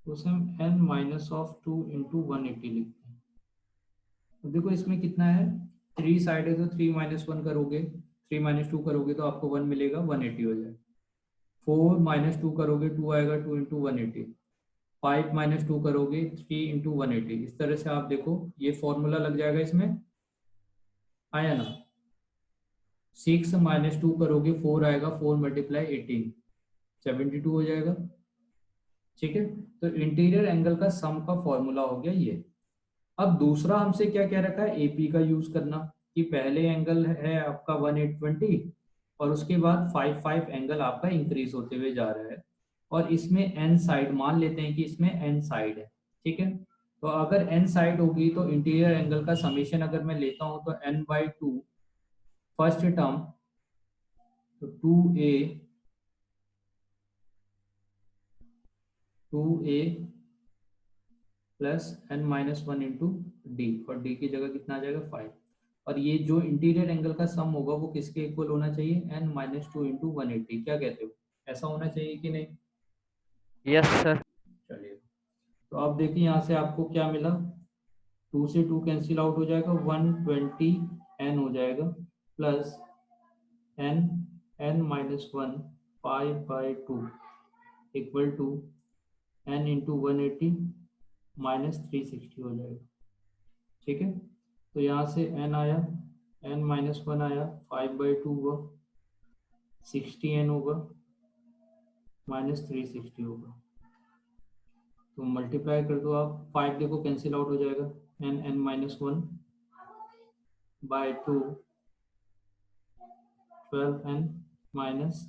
तो उसे हम n माइनस ऑफ 2 इंटू 180 लिखते हैं। तो देखो इसमें कितना है, 3 साइड है तो 3 माइनस 1 करोगे, 3 माइनस 2 करोगे तो आपको 1 मिलेगा, 180 हो जाएगा। 4 माइनस 2 करोगे 2 आएगा, 2 इंटू 180। 5 माइनस 2 करोगे 3 इंटू 180। इस तरह से आप देखो ये फॉर्मूला लग जाएगा इसमें, आया ना? 6 माइनस 2 करोगे 4 आएगा, 4 मल्टीप्लाई 18, 72 हो जाएगा। ठीक है, तो इंटीरियर एंगल का सम का फॉर्मूला हो गया ये। अब दूसरा हमसे क्या कह रखा है, एपी का यूज करना, कि पहले एंगल है आपका 1820 और उसके बाद 5 एंगल आपका इंक्रीज होते हुए जा रहा है, और इसमें एन साइड मान लेते हैं कि इसमें एन साइड है। ठीक है, तो अगर एन साइड होगी तो इंटीरियर एंगल का समीशन अगर मैं लेता हूं तो n/2 फर्स्ट टर्म, तो 2a plus n-1 into D, और डी की जगह कितना आ जाएगा 5। और ये जो इंटीरियर एंगल का सम होगा वो किसके इक्वल होना चाहिए, n-2 इंटू 180। क्या कहते हो, ऐसा होना चाहिए कि नहीं? Yes sir. चलिए, तो आप देखिए यहाँ से आपको क्या मिला, 2 से 2 कैंसिल आउट हो जाएगा, 120 n हो जाएगा, plus n-1 5/2 equal to n into 180 minus 360 हो जाएगा। ठीक है, तो यहाँ से n आया, n-1 आया, 5/2 हुआ, 60n होगा, माइनस 360 होगा। तो मल्टीप्लाई कर दो आप, 5 देखो कैंसिल आउट हो जाएगा, n-1 बाय 2, 12n माइनस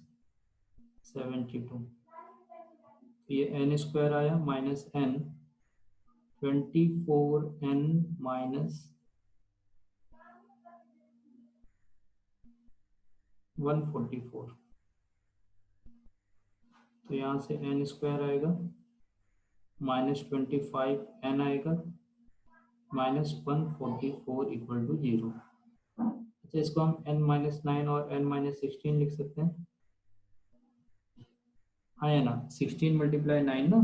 72। ये n स्क्वायर आया माइनस n, 24n माइनस 144। तो यहाँ से n स्क्वायर आएगा माइनस 25n आएगा, माइनस 144 इक्वल टू 0। अच्छा, इसको हम n-9 और n-16 लिख सकते हैं, हाँ या ना? 16 मल्टीप्लाई 9 ना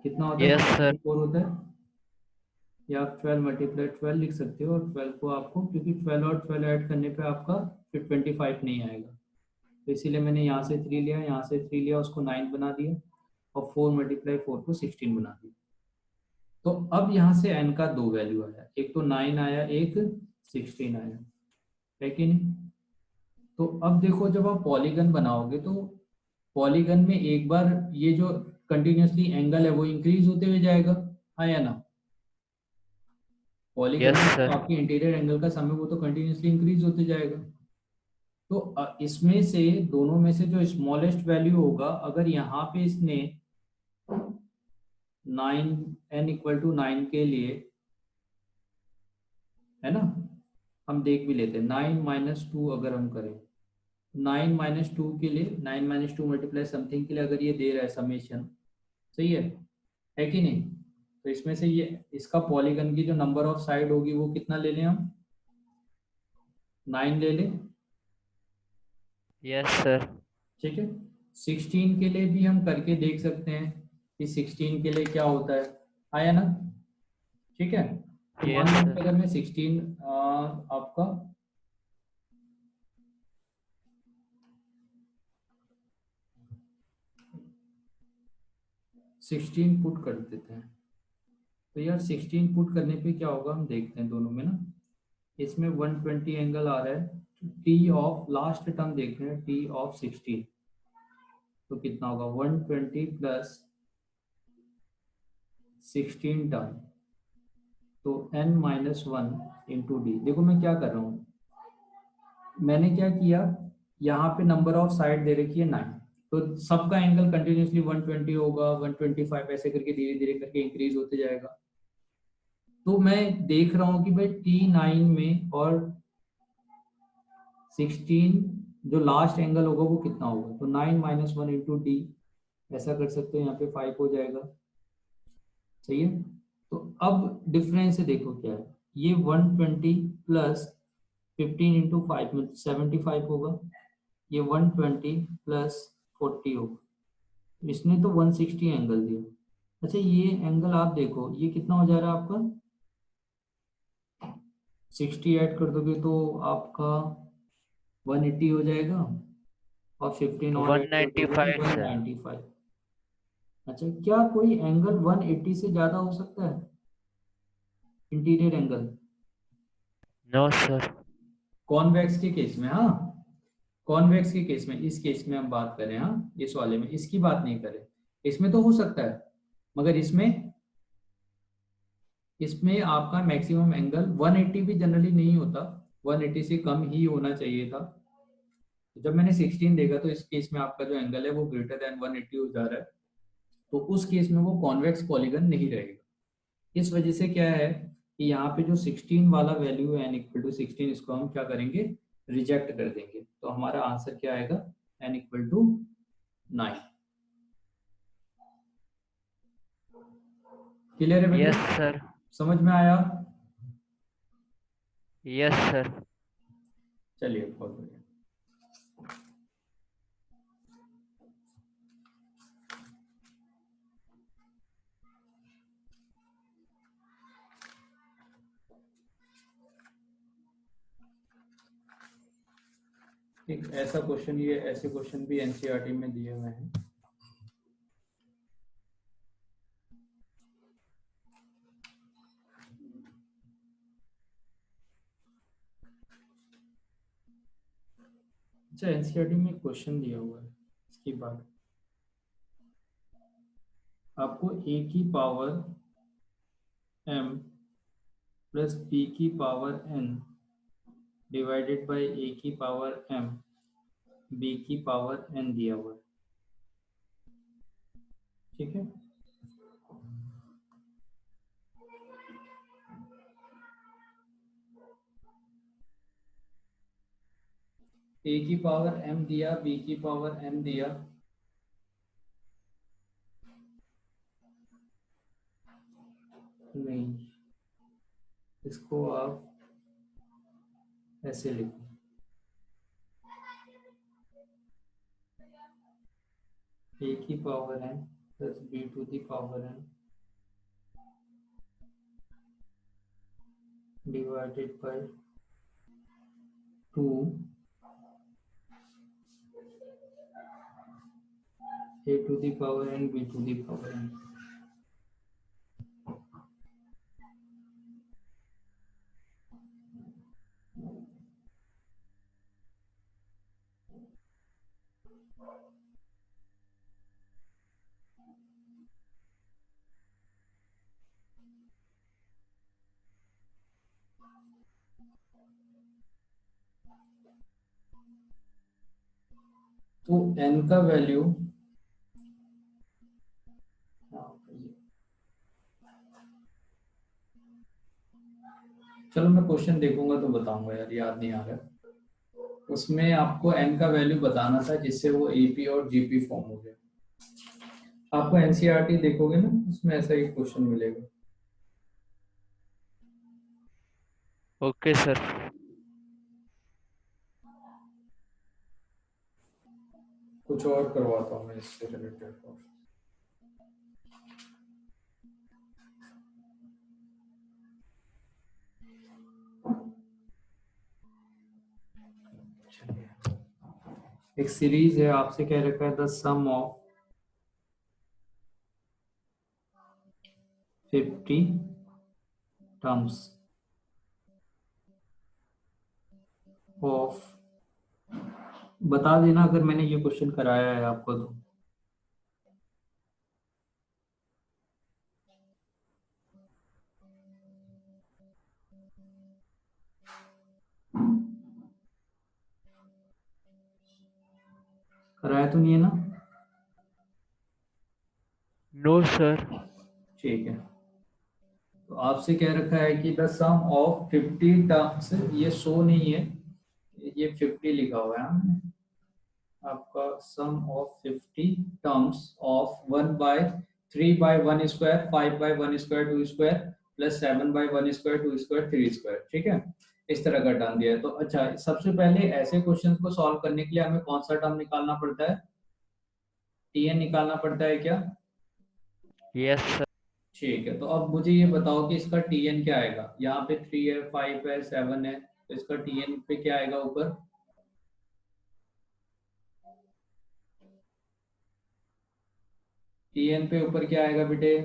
कितना होता है, यस सर। 4 होता है, या आप 12 मल्टीप्लाई 12 लिख सकते हो, और 12 को आपको, क्योंकि 12 और 12 ऐड करने पे आपका फिर 25 नहीं आएगा, तो इसीलिए मैंने यहाँ से 3 लिया, यहाँ से 3 लिया, उसको 9 बना दिया, और 4 मल्टीप्लाई 4 को 16 बना दिया। तो अब यहाँ से n का 2 वैल्यू आया, एक तो 9 आया, एक 16 आया, है कि नहीं? तो अब देखो, जब आप पॉलीगन बनाओगे तो पॉलीगन में एक बार ये जो कंटिन्यूसली एंगल है वो इंक्रीज होते हुए जाएगा, हाँ या ना? पॉलीगन Yes, में sir. तो आपके इंटीरियर एंगल का सम है वो तो कंटिन्यूसली इंक्रीज होते जाएगा। तो इसमें से दोनों में से जो स्मॉलेस्ट वैल्यू होगा, अगर यहाँ पे इसने 9 n इक्वल टू 9 के लिए, है ना, हम देख भी लेते हैं 9 माइनस 2 अगर हम करें 9 माइनस 2 के लिए 9 माइनस 2 मल्टीप्लाई समथिंग के लिए अगर ये दे रहा है समेशन, सही है कि नहीं? तो इसमें से ये इसका पॉलीगन की जो नंबर ऑफ साइड होगी वो कितना ले लें हम, 9 ले लें, Yes, sir. ठीक है। 16 के लिए भी हम करके देख सकते हैं कि 16 के लिए क्या होता है, आया ना, ठीक है। तो मान Yes, लो sir. कि अगर मैं 16 आपका 16 पुट कर देते हैं, तो यार 16 पुट करने पे क्या होगा हम देखते हैं दोनों में ना। इसमें 120 एंगल आ रहा है, टी ऑफ लास्ट टर्म देखते हैं, टी ऑफ 16 तो कितना होगा 120 प्लस 16 टर्म, तो n माइनस 1 इंटू डी। देखो मैं क्या कर रहा हूँ, मैंने क्या किया, यहाँ पे नंबर ऑफ साइड दे रखी है 9, तो सबका एंगल कंटिन्यूसली 120 होगा, 125 ऐसे करके धीरे धीरे करके इंक्रीज होते जाएगा। तो मैं देख रहा हूँ कि भाई T9 में और 16 जो लास्ट एंगल होगा वो कितना होगा, तो 9 माइनस 1 इंटू डी, ऐसा कर सकते हैं, यहाँ पे 5 हो जाएगा, सही है। तो अब डिफरेंस देखो क्या है, ये 120 प्लस 15 इंटू 5 में 75 होगा, ये 120 प्लस 40 होगा, इसने तो 160 एंगल दिया। अच्छा ये एंगल आप देखो ये कितना हो जा रहा है आपका, 60 ऐड कर दोगे तो आपका 180 हो जाएगा, और 15 और ऐड कर दोगे तो 195, sir. 195। अच्छा क्या कोई एंगल 180 से ज्यादा हो सकता है interior angle No, sir. Convex के केस में? हाँ, कॉन्वेक्स के केस में, इस केस में हम बात करें, हाँ इस वाले में, इसकी बात नहीं करें, इसमें तो हो सकता है, मगर इसमें इसमें आपका मैक्सिमम एंगल 180 भी जनरली नहीं होता, 180 से कम ही होना चाहिए था। तो जब मैंने 16 देखा तो इस केस में आपका जो एंगल है वो ग्रेटर देन 180 हो जा रहा है, तो उस केस में वो कॉन्वेक्स पॉलीगन नहीं रहेगा। इस वजह से क्या है कि यहाँ पे जो 16 वाला वैल्यू है n इक्वल टू 16, इसको हम क्या करेंगे, रिजेक्ट कर देंगे, तो हमारा आंसर क्या आएगा, n इक्वल टू 9। क्लियर है बेटा, Yes, sir. समझ में आया? Yes, sir. चलिए बहुत बढ़िया। एक ऐसा क्वेश्चन, ये ऐसे क्वेश्चन भी एनसीईआरटी में दिए हुए हैं। अच्छा एनसीईआरटी में क्वेश्चन दिया हुआ है, इसकी बात आपको a की पावर m प्लस b की power n divided by a की पावर m b की पावर n दिया हुआ है, ठीक है। a की पावर m दिया, b की पावर n दिया, नहीं इसको आप ऐसे लिखो, a की power n plus b to the power n divided by 2 a to the power n b to the power n। तो n का वैल्यू चलो मैं क्वेश्चन देखूंगा तो बताऊंगा यार, याद नहीं आ रहा। उसमें आपको n का वैल्यू बताना था जिससे वो AP और GP फॉर्म हो गया। आपको NCERT देखोगे ना, उसमें ऐसा एक क्वेश्चन मिलेगा। Okay sir. कुछ और करवाता हूँ मैं इससे रिलेटेड। एक सीरीज है, आपसे कह रखा है the sum of 50 terms of, बता देना अगर मैंने ये क्वेश्चन कराया है आपको तो। कराया तो नहीं है ना? No sir. ठीक है, तो आपसे कह रखा है कि द सम ऑफ 50 टर्म्स, ये शो नहीं है, ये 50 लिखा हुआ है हमने। आपका sum of 50 terms of 1 by 3 by 1 square, 5 by 1 square 2 square plus 7 by 1 square 2 square 3 square. ठीक है, इस तरह का टर्म दिया है। तो अच्छा, सबसे पहले ऐसे क्वेश्चन को सॉल्व करने के लिए हमें कौन सा टर्म निकालना पड़ता है? Tn निकालना पड़ता है क्या? Yes sir. ठीक है, तो अब मुझे ये बताओ कि इसका Tn क्या आएगा। यहाँ पे 3 है, 5 है, 7 है, तो इसका Tn पे क्या आएगा ऊपर? Tn पे ऊपर क्या आएगा बेटे?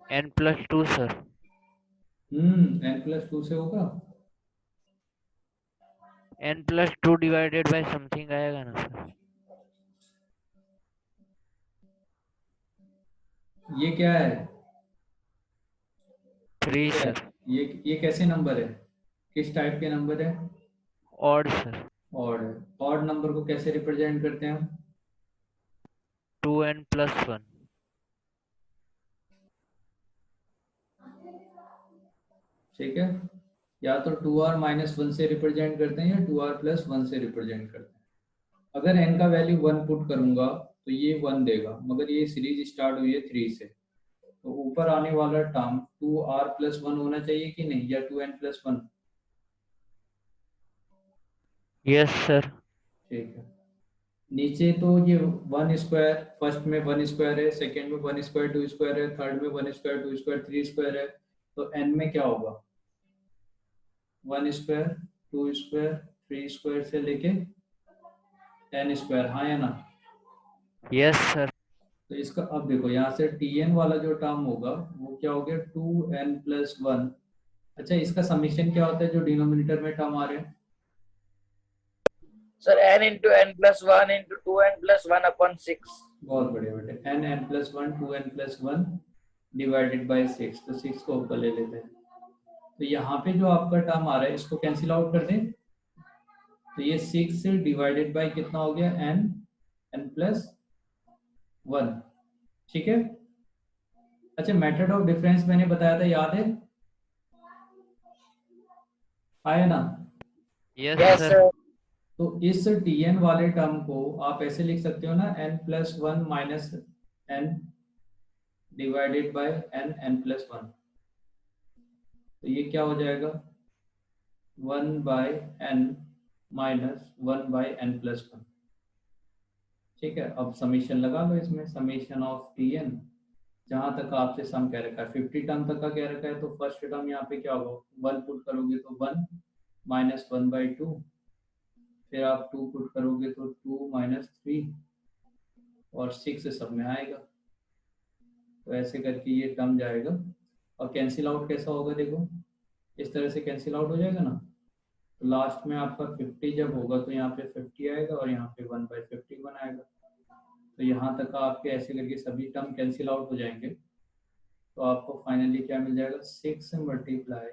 n+2 sir. n+2 से होगा। n+2 डिवाइडेड बाय समथिंग आएगा ना सर। ये क्या है? 3 क्या है? सर। ये कैसे नंबर है? किस टाइप के नंबर है? Odd sir. ऑड है। ऑड नंबर को कैसे रिप्रेजेंट करते हैं हम? 2n+1। ठीक है, या तो 2r-1 से रिप्रेजेंट करते हैं या 2r+1 से रिप्रेजेंट करते हैं। अगर n का वैल्यू 1 पुट करूंगा तो ये 1 देगा, मगर ये सीरीज स्टार्ट हुई है 3 से, तो ऊपर आने वाला टर्म 2r+1 होना चाहिए कि नहीं, या 2n+1? Yes sir. ठीक है, नीचे तो ये 1 स्क्वायर, फर्स्ट में 1 स्क्वायर है, सेकंड में 1 स्क्वायर 2 स्क्वायर है, थर्ड में 1 स्क्वायर 2 स्क्वायर 3 स्क्वायर है, तो n में क्या होगा? 1 स्क्वायर 2 स्क्वायर 3 स्क्वायर से लेके n स्क्वायर, हाँ या ना? Yes sir. तो इसका अब देखो, यहाँ से Tn वाला जो टर्म होगा वो क्या हो गया? 2n+1। अच्छा, इसका समीशन क्या होता है जो डिनोमिनेटर में टर्म आ रहे हैं? Sir n into n+1 into 2n+1 upon 6। बहुत बढ़िया बेटे, n+1 2n+1 डिवाइडेड बाय 6, तो 6 को ऊपर ले लेते हैं। तो यहाँ पे जो आपका टर्म आ रहा है इसको कैंसिल आउट कर दें, तो ये 6 से डिवाइडेड बाय कितना हो गया? n+1। ठीक है, अच्छा मेथड ऑफ डिफरेंस मैंने बताया था, याद है? आया ना? Yes yes sir. सर। तो इस Tn वाले टर्म को आप ऐसे लिख सकते हो ना, n+1 minus n divided bye n+1। तो ये क्या हो जाएगा? 1/n minus 1/n+1। ठीक है, अब समीशन लगा लो इसमें, समीशन ऑफ Tn, जहां तक आपसे सम कह रखा है 50 टर्म तक का कह रखा है, तो फर्स्ट टर्म यहाँ पे क्या होगा? 1 पुट करोगे तो 1 माइनस 1/2, फिर आप 2 पुट करोगे तो 2 माइनस 3, और 6 सब में आएगा। तो ऐसे करके ये टर्म जाएगा, और कैंसिल आउट कैसा होगा देखो, इस तरह से कैंसिल आउट हो जाएगा ना। तो लास्ट में आपका 50 जब होगा तो यहाँ पे 50 आएगा और यहाँ पे 1/51 आएगा। तो यहाँ तक आपके ऐसे करके सभी टर्म कैंसिल आउट हो जाएंगे, तो आपको फाइनली क्या मिल जाएगा? 6 मल्टीप्लाई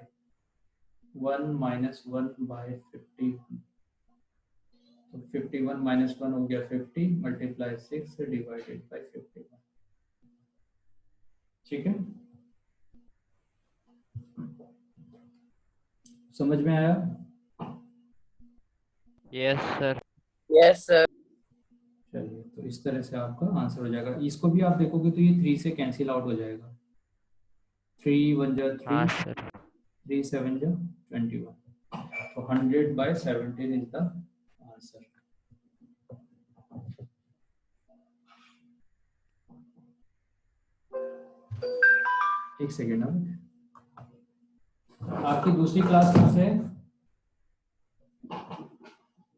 1 माइनस 1 बाय 50, तो 51 माइनस 1 हो गया 50 मल्टीप्लाई 6 डिवाइडेड बाय 51। ठीक है, समझ में आया? Yes sir. Yes sir. चलिए, तो इस तरह से आपका आंसर हो जाएगा। इसको भी आप देखोगे तो ये 3 से कैंसिल आउट हो जाएगा। 3 1 जा 3, हाँ सर। 3 7 जा 21, तो 100/17 इज द आंसर। एक सेकेंड, आपकी दूसरी क्लास कब से है?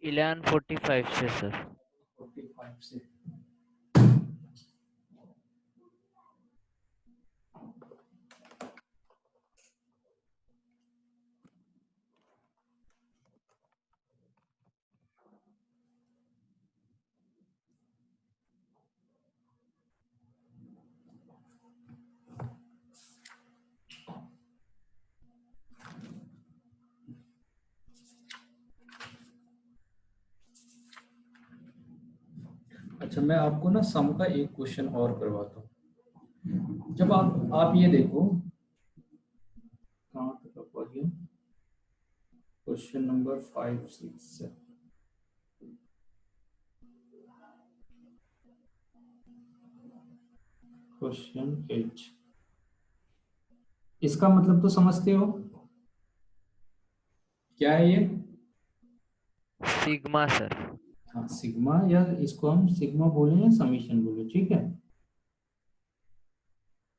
11:45 से सर। 45 से। अच्छा, मैं आपको ना सम का एक क्वेश्चन और करवाता हूँ। जब आप ये देखो, कहाँ तक आप पढ़ गए? Question number 5 6 7, question 8। इसका मतलब तो समझते हो क्या है ये? Sigma sir. हाँ, सिग्मा, या इसको हम सिग्मा बोले या समीशन बोले, ठीक है।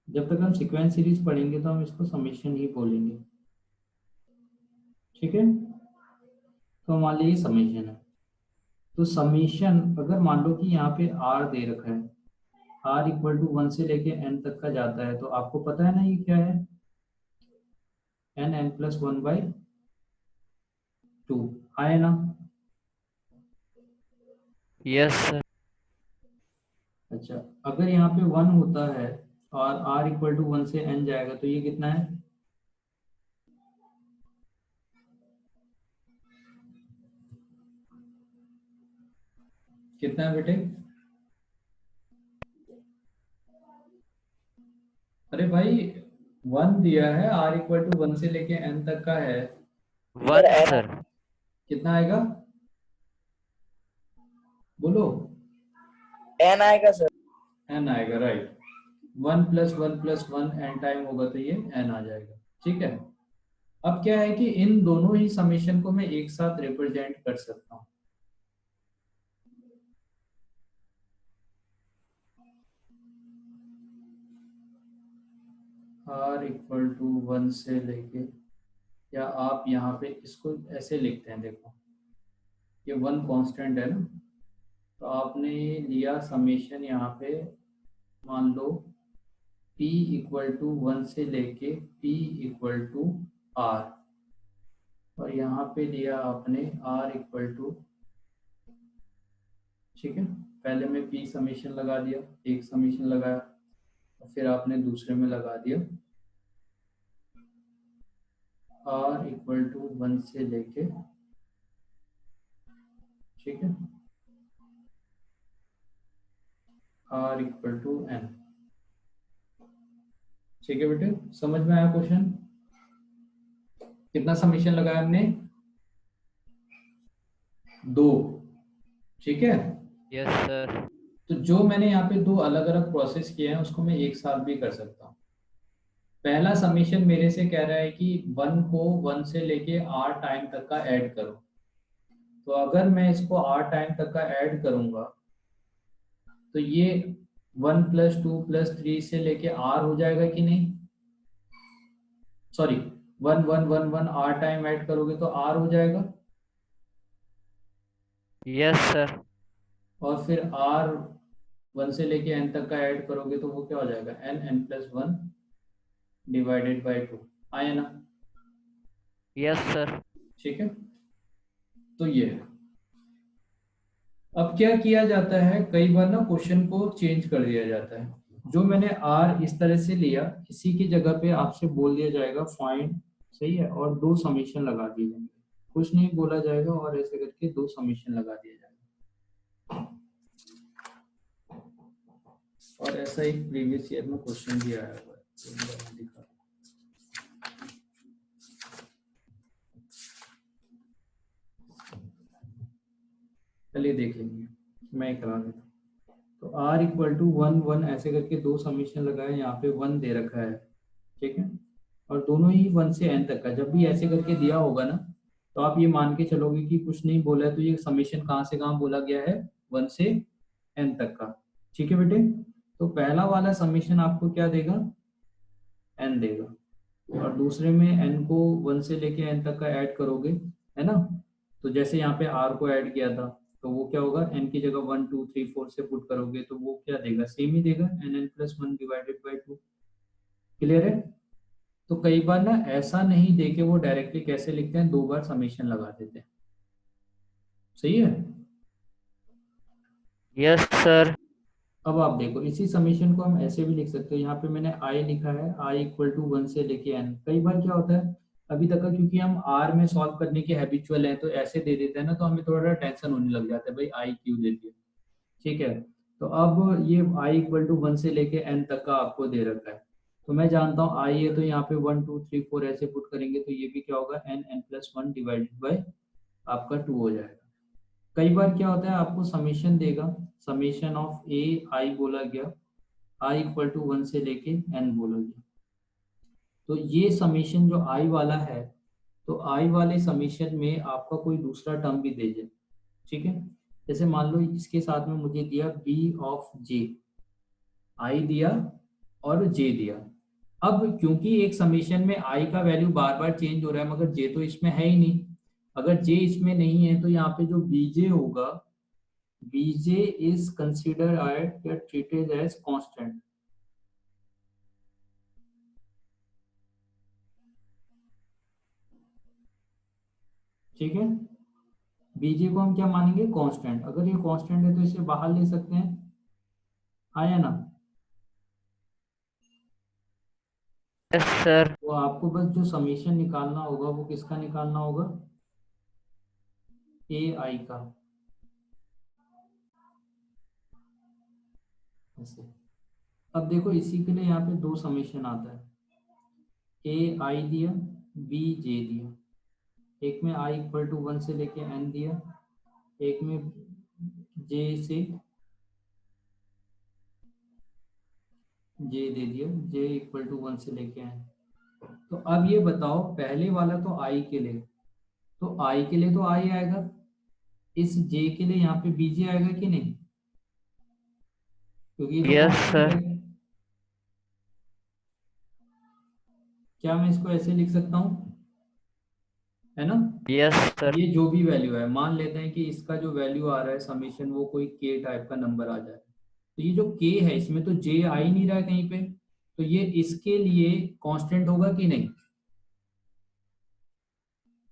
जब तक हम सीक्वेंस सीरीज पढ़ेंगे तो हम इसको समीशन ही बोलेंगे, ठीक है। तो मान लीजिए समीशन है, तो समीशन अगर मान लो कि यहाँ पे आर दे रखा है, आर इक्वल टू 1 से लेके एन तक का जाता है, तो आपको पता है ना ये क्या है? n+1/2 आए ना? Yes sir. अच्छा, अगर यहाँ पे 1 होता है और r इक्वल टू 1 से n जाएगा, तो ये कितना है? कितना है बेटे? अरे भाई, 1 दिया है, r इक्वल टू 1 से लेके n तक का है, 1 सर। कितना आएगा? बोलो। एन आएगा सर। n आएगा, राइट। 1 + 1 + 1 n टाइम होगा तो ये n आ जाएगा, ठीक है। अब क्या है कि इन दोनों ही समेशन को मैं एक साथ रिप्रेजेंट कर सकता हूँ। r इक्वल टू 1 से लेके, या आप यहाँ पे इसको ऐसे लिखते हैं, देखो ये 1 कांस्टेंट है ना, तो आपने लिया समेशन यहाँ पे, मान लो p इक्वल टू 1 से लेके p इक्वल टू r, और यहाँ पे लिया आपने r इक्वल टू, ठीक है। पहले मैं p समेशन लगा दिया, एक समेशन लगाया, और फिर आपने दूसरे में लगा दिया r इक्वल टू 1 से लेके, ठीक है, r इक्वल टू n, ठीक है बेटे, समझ में आया क्वेश्चन? कितना समेशन लगाया हमने? 2, ठीक है। Yes sir. तो जो मैंने यहाँ पे 2 अलग अलग प्रोसेस किए हैं उसको मैं एक साथ भी कर सकता हूँ। पहला समीशन मेरे से कह रहा है कि 1 को 1 से लेके r टाइम तक का ऐड करो, तो अगर मैं इसको r टाइम तक का ऐड करूंगा तो ये 1 + 2 + 3 से लेके r हो जाएगा कि नहीं? सॉरी, 1 1 1 1 r टाइम ऐड करोगे तो r हो जाएगा, यस सर। और फिर r 1 से लेके n तक का ऐड करोगे तो वो क्या हो जाएगा? n+1 डिवाइडेड बाय 2, आया ना? Yes sir. ठीक है, तो ये है। अब क्या किया जाता है, कई बार ना क्वेश्चन को चेंज कर दिया जाता है। जो मैंने r इस तरह से लिया, इसी की जगह पे आपसे बोल दिया जाएगा फाइंड सही है, और 2 समीशन लगा दिए जाएंगे, कुछ नहीं बोला जाएगा और ऐसे करके 2 समीशन लगा दिया जाएगा। और ऐसा एक प्रीवियस ईयर में क्वेश्चन भी आया हुआ है, तो मैं दिखा दूं। चलिए देख लेंगे, मैं करा देता हूँ। तो r इक्वल टू 1 1 ऐसे करके 2 समीशन लगाए, यहाँ पे 1 दे रखा है, ठीक है, और दोनों ही 1 से n तक का। जब भी ऐसे करके दिया होगा ना, तो आप ये मान के चलोगे कि कुछ नहीं बोला है, तो ये समीशन कहाँ से कहाँ बोला गया है, 1 से n तक का। ठीक है बेटे, तो पहला वाला समीशन आपको क्या देगा, n देगा, और दूसरे में n को 1 से लेके n तक का ऐड करोगे, है ना। तो जैसे यहाँ पे r को ऐड किया था, तो वो क्या होगा, n की जगह 1 2 3 4 से पुट करोगे तो वो क्या देगा, सेम ही देगा, n plus 1 divided by 2। Clear है। तो कई बार ना ऐसा नहीं देके वो डायरेक्टली कैसे लिखते हैं, 2 बार समीशन लगा देते हैं। सही है। Yes sir. अब आप देखो, इसी समीशन को हम ऐसे भी लिख सकते हो, यहाँ पे मैंने i लिखा है, i इक्वल टू 1 से लेके n। कई बार क्या होता है, अभी तक का क्योंकि हम r में सॉल्व करने के हैबिचुअल हैं, तो ऐसे दे देते हैं ना, तो हमें थोड़ा टेंशन होने लग जाता है, भाई i क्यों दे दिया। ठीक है, तो अब ये i इक्वल टू 1 से लेके n तक का आपको दे रखा है, तो मैं जानता हूँ i है, तो यहाँ पे 1 2 3 4 ऐसे पुट करेंगे, तो ये भी क्या होगा, n प्लस 1 डिवाइडेड बाई आपका 2 हो जाएगा। कई बार क्या होता है, आपको समीशन देगा, समीशन ऑफ ए आई बोला गया, आई इक्वल टू 1 से लेके n बोला गया, तो ये समीशन जो आई वाला है, तो आई वाले समीशन में आपका कोई दूसरा टर्म भी दे जाए। ठीक है, जैसे मान लो इसके साथ में मुझे दिया b ऑफ j, आई दिया और j दिया। अब क्योंकि एक समीशन में i का वैल्यू बार बार चेंज हो रहा है, मगर j तो इसमें है ही नहीं, अगर j इसमें नहीं है तो यहाँ पे जो bj होगा, bj is considered or treated as constant। ठीक है, bj को हम क्या मानेंगे, कांस्टेंट। अगर ये कांस्टेंट है तो इसे बाहर ले सकते हैं, आया ना। Yes sir. तो आपको बस जो समीशन निकालना होगा वो किसका निकालना होगा, ए आई का। ऐसे अब देखो, इसी के लिए यहाँ पे 2 समीशन आता है, ए आई दिया, बी जे दिया, एक में आई इक्वल टू 1 से लेके n दिया, एक में j से j दे दिया, j इक्वल टू 1 से लेके n। तो अब ये बताओ, पहले वाला तो i के लिए, तो i के लिए तो i आएगा, इस j के लिए यहाँ पे bj आएगा कि नहीं, क्योंकि ये तो यस कांस्टेंट सर। है। क्या मैं इसको ऐसे लिख सकता हूँ, है ना। Yes sir. ये जो भी वैल्यू है, मान लेते हैं कि इसका जो वैल्यू आ रहा है समीशन, वो कोई k टाइप का नंबर आ जाए, तो ये जो k है इसमें तो j आ ही नहीं रहा है कहीं पे, तो ये इसके लिए कांस्टेंट होगा कि नहीं।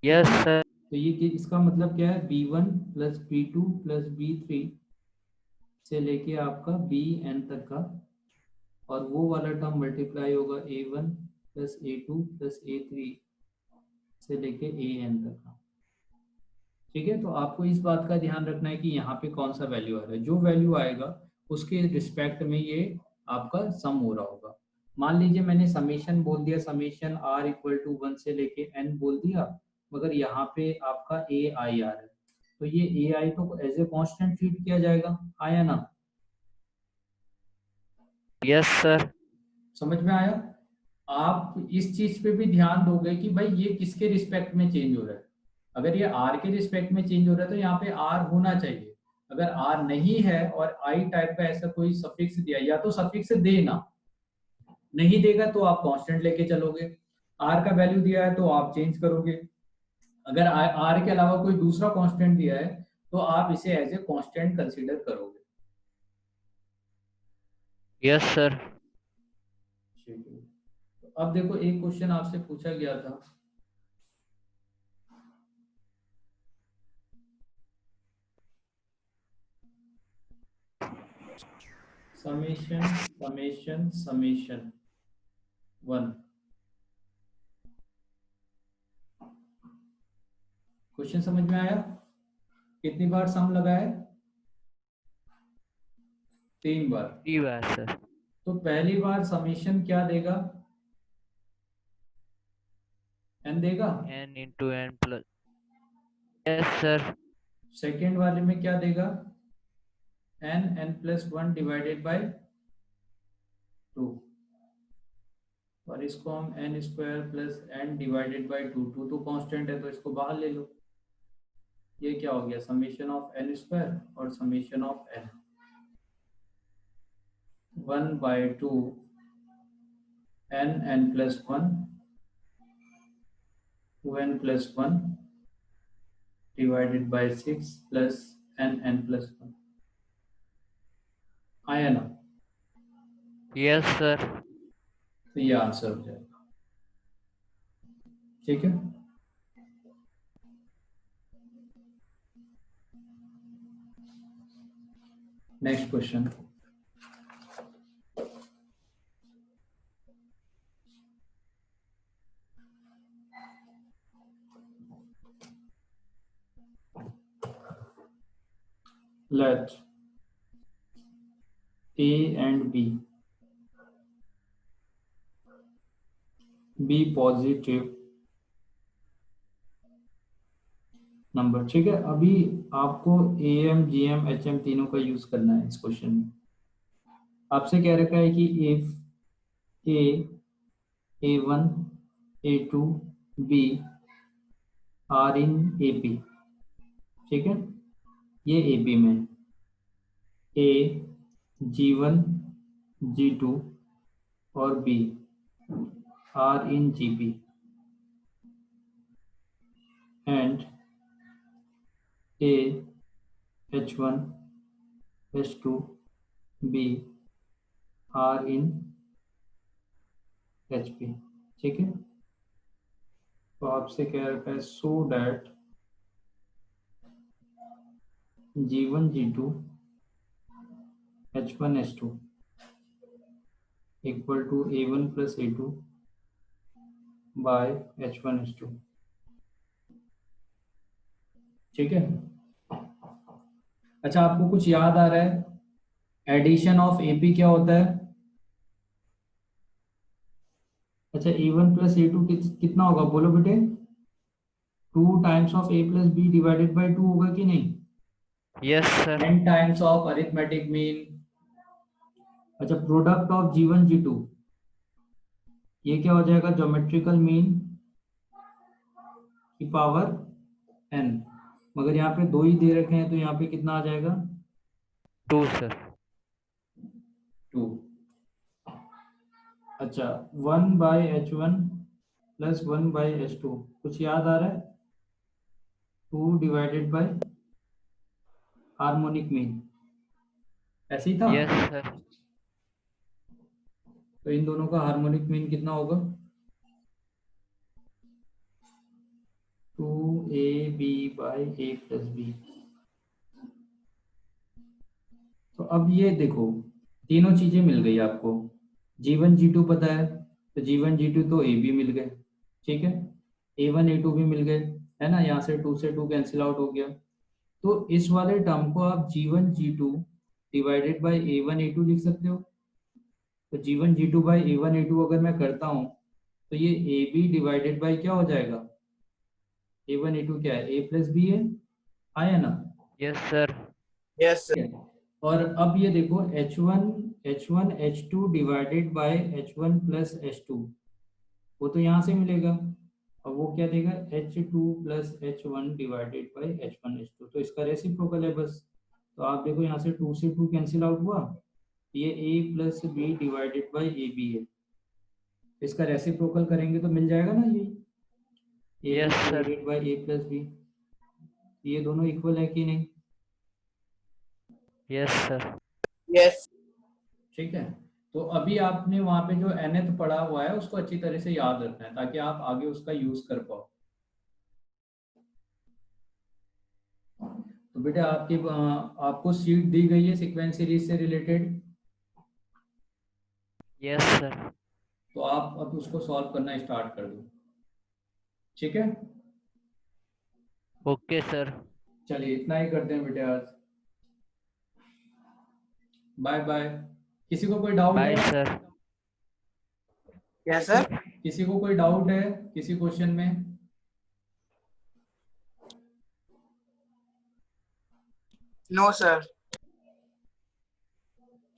ठीक यस है, सर। तो ये इसका मतलब क्या है, b1 plus b2 plus b3 से लेके आपका bn तक का, और वो वाला टर्म मल्टीप्लाई होगा a1 plus a2 plus a3 से लेके an तक का। ठीक है, तो आपको इस बात का ध्यान रखना है कि यहाँ पे कौन सा वैल्यू आ रहा है, जो वैल्यू आएगा उसके रिस्पेक्ट में ये आपका सम हो रहा होगा। मान लीजिए मैंने समीशन बोल दिया, समीशन r इक्वल टू 1 से लेके n बोल दिया, मगर यहाँ पे आपका ए आई आ रहा है, तो ये ए आई को एज ए कॉन्स्टेंट ट्रीट किया जाएगा, आया ना। Yes sir. समझ में आया। आप इस चीज पे भी ध्यान दोगे कि भाई ये किसके रिस्पेक्ट में चेंज हो रहा है, अगर ये r के रिस्पेक्ट में चेंज हो रहा है तो यहाँ पे r होना चाहिए, अगर r नहीं है और i टाइप का ऐसा कोई सफिक्स दिया, या तो सफिक्स देना, नहीं देगा तो आप कांस्टेंट लेके चलोगे, r का वैल्यू दिया है तो आप चेंज करोगे, अगर r के अलावा कोई दूसरा कांस्टेंट दिया है तो आप इसे एज ए कांस्टेंट कंसीडर करोगे। Yes sir. ठीक है, तो अब देखो एक क्वेश्चन आपसे पूछा गया था, समेशन समेशन समेशन 1, क्वेश्चन समझ में आया? कितनी बार सम लगा है? 3 बार। 3 बार सर। तो पहली बार समीशन क्या देगा? n देगा। n into n plus, yes sir. Second वाले में क्या देगा? n प्लस 1 डिवाइडेड बाय 2, और इसको हम n square plus n divided by 2, 2 तो कांस्टेंट है तो इसको बाहर ले लो। ये क्या हो गया? समीशन ऑफ n स्क्वायर और summation of n, 1/2 n plus 1 2n plus 1 divided bye 6 plus n plus 1। आया ना? Yes sir. तो ये आंसर हो जाएगा। ठीक है। Next question. Let A and B be positive number. ठीक है, अभी आपको AM, GM, HM तीनों का यूज करना है इस क्वेश्चन में। आपसे कह रखा है कि if A, A1, A2, B are in AP, ठीक है, ये AP में A, G1, G2 और B are in GP and A, H1, H2, B are in HP। ठीक है, तो आपसे कह रखा है so that G1, G2, H1, H2 equal to A1 plus A2 by H1, H2। ठीक है। अच्छा, आपको कुछ याद आ रहा है? एडिशन ऑफ AP क्या होता है? अच्छा, A1 प्लस A2 कितना होगा बोलो बेटे? 2 times of A plus B divided by 2 होगा कि नहीं? Yes sir. n times of arithmetic mean. अच्छा, प्रोडक्ट ऑफ G1, G2 ये क्या हो जाएगा? ज्योमेट्रिकल मीन की पावर n। मगर यहाँ पे 2 ही दे रखे हैं तो यहाँ पे कितना आ जाएगा? 2 सर। 2। अच्छा, 1/H1 प्लस 1/H2 कुछ याद आ रहा है? 2 डिवाइडेड बाय हार्मोनिक मीन, ऐसे ही था। Yes sir. तो इन दोनों का हार्मोनिक मीन कितना होगा? 2AB bye A plus B। तो अब ये देखो, तीनों चीजें मिल गई आपको। G1, G2 पता है, तो G1, G2 तो AB मिल गए। ठीक है, A1, A2 भी मिल गए, है ना? यहाँ से 2 से 2 कैंसिल आउट हो गया। तो इस वाले टर्म को आप G1, G2 divided by A1, A2 लिख सकते हो। तो G1, G2 bye A1, A2 अगर मैं करता हूँ तो ये AB डिवाइडेड बाय क्या हो जाएगा? A1, A2 क्या है? A प्लस B है। आया ना? Yes sir. Yes sir. और अब ये देखो H1 H2 divided by H1 plus H2, वो तो यहाँ से मिलेगा। अब वो क्या देगा? H2 plus H1 divided by H1 H2, तो इसका रेसिप्रोकल है बस। तो आप देखो यहाँ से 2 से 2 कैंसिल आउट हुआ, ये A plus B divided by AB है। इसका रेसिप्रोकल करेंगे तो मिल जाएगा ना ये yes AB sir. Divided by A plus B। ये दोनों इक्वल है कि नहीं? Yes sir. यस। ठीक है, तो अभी आपने वहां पे जो nth पढ़ा हुआ है उसको अच्छी तरह से याद रखना है ताकि आप आगे उसका यूज कर पाओ। तो बेटा आपको सीट दी गई है सीक्वेंस सीरीज से रिलेटेड, यस सर। तो आप अब उसको सॉल्व करना स्टार्ट कर दो। ठीक है, ओके सर। चलिए इतना ही करते हैं बेटे आज। Bye bye. किसी को कोई डाउट बाय है? सर। क्या सर? किसी को कोई डाउट है किसी क्वेश्चन में? No sir.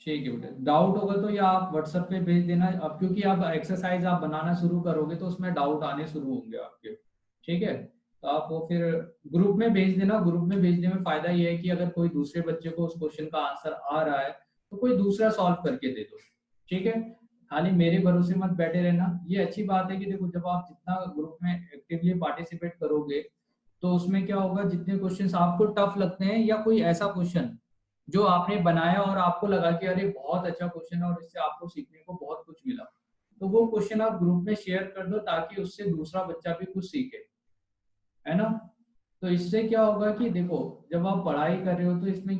ठीक है बेटा, डाउट होगा तो या आप व्हाट्सएप पे भेज देना। अब क्योंकि आप एक्सरसाइज आप बनाना शुरू करोगे तो उसमें डाउट आने शुरू होंगे आपके। ठीक है, तो आप वो फिर ग्रुप में भेज देना। ग्रुप में भेजने में फायदा ये है कि अगर कोई दूसरे बच्चे को उस क्वेश्चन का आंसर आ रहा है तो कोई दूसरा सॉल्व करके दे दो। ठीक है, खाली मेरे भरोसे मत बैठे रहना। ये अच्छी बात है कि देखो, जब आप जितना ग्रुप में एक्टिवली पार्टिसिपेट करोगे तो उसमें क्या होगा, जितने क्वेश्चंस आपको टफ लगते हैं या कोई ऐसा क्वेश्चन जो आपने बनाया और आपको लगा कि अरे बहुत अच्छा क्वेश्चन है और इससे आपको सीखने को बहुत कुछ मिला, तो वो क्वेश्चन आप ग्रुप में शेयर कर दो ताकि उससे दूसरा बच्चा भी कुछ सीखे, है ना। तो इससे क्या होगा कि देखो, जब आप पढ़ाई कर रहे हो तो इसमें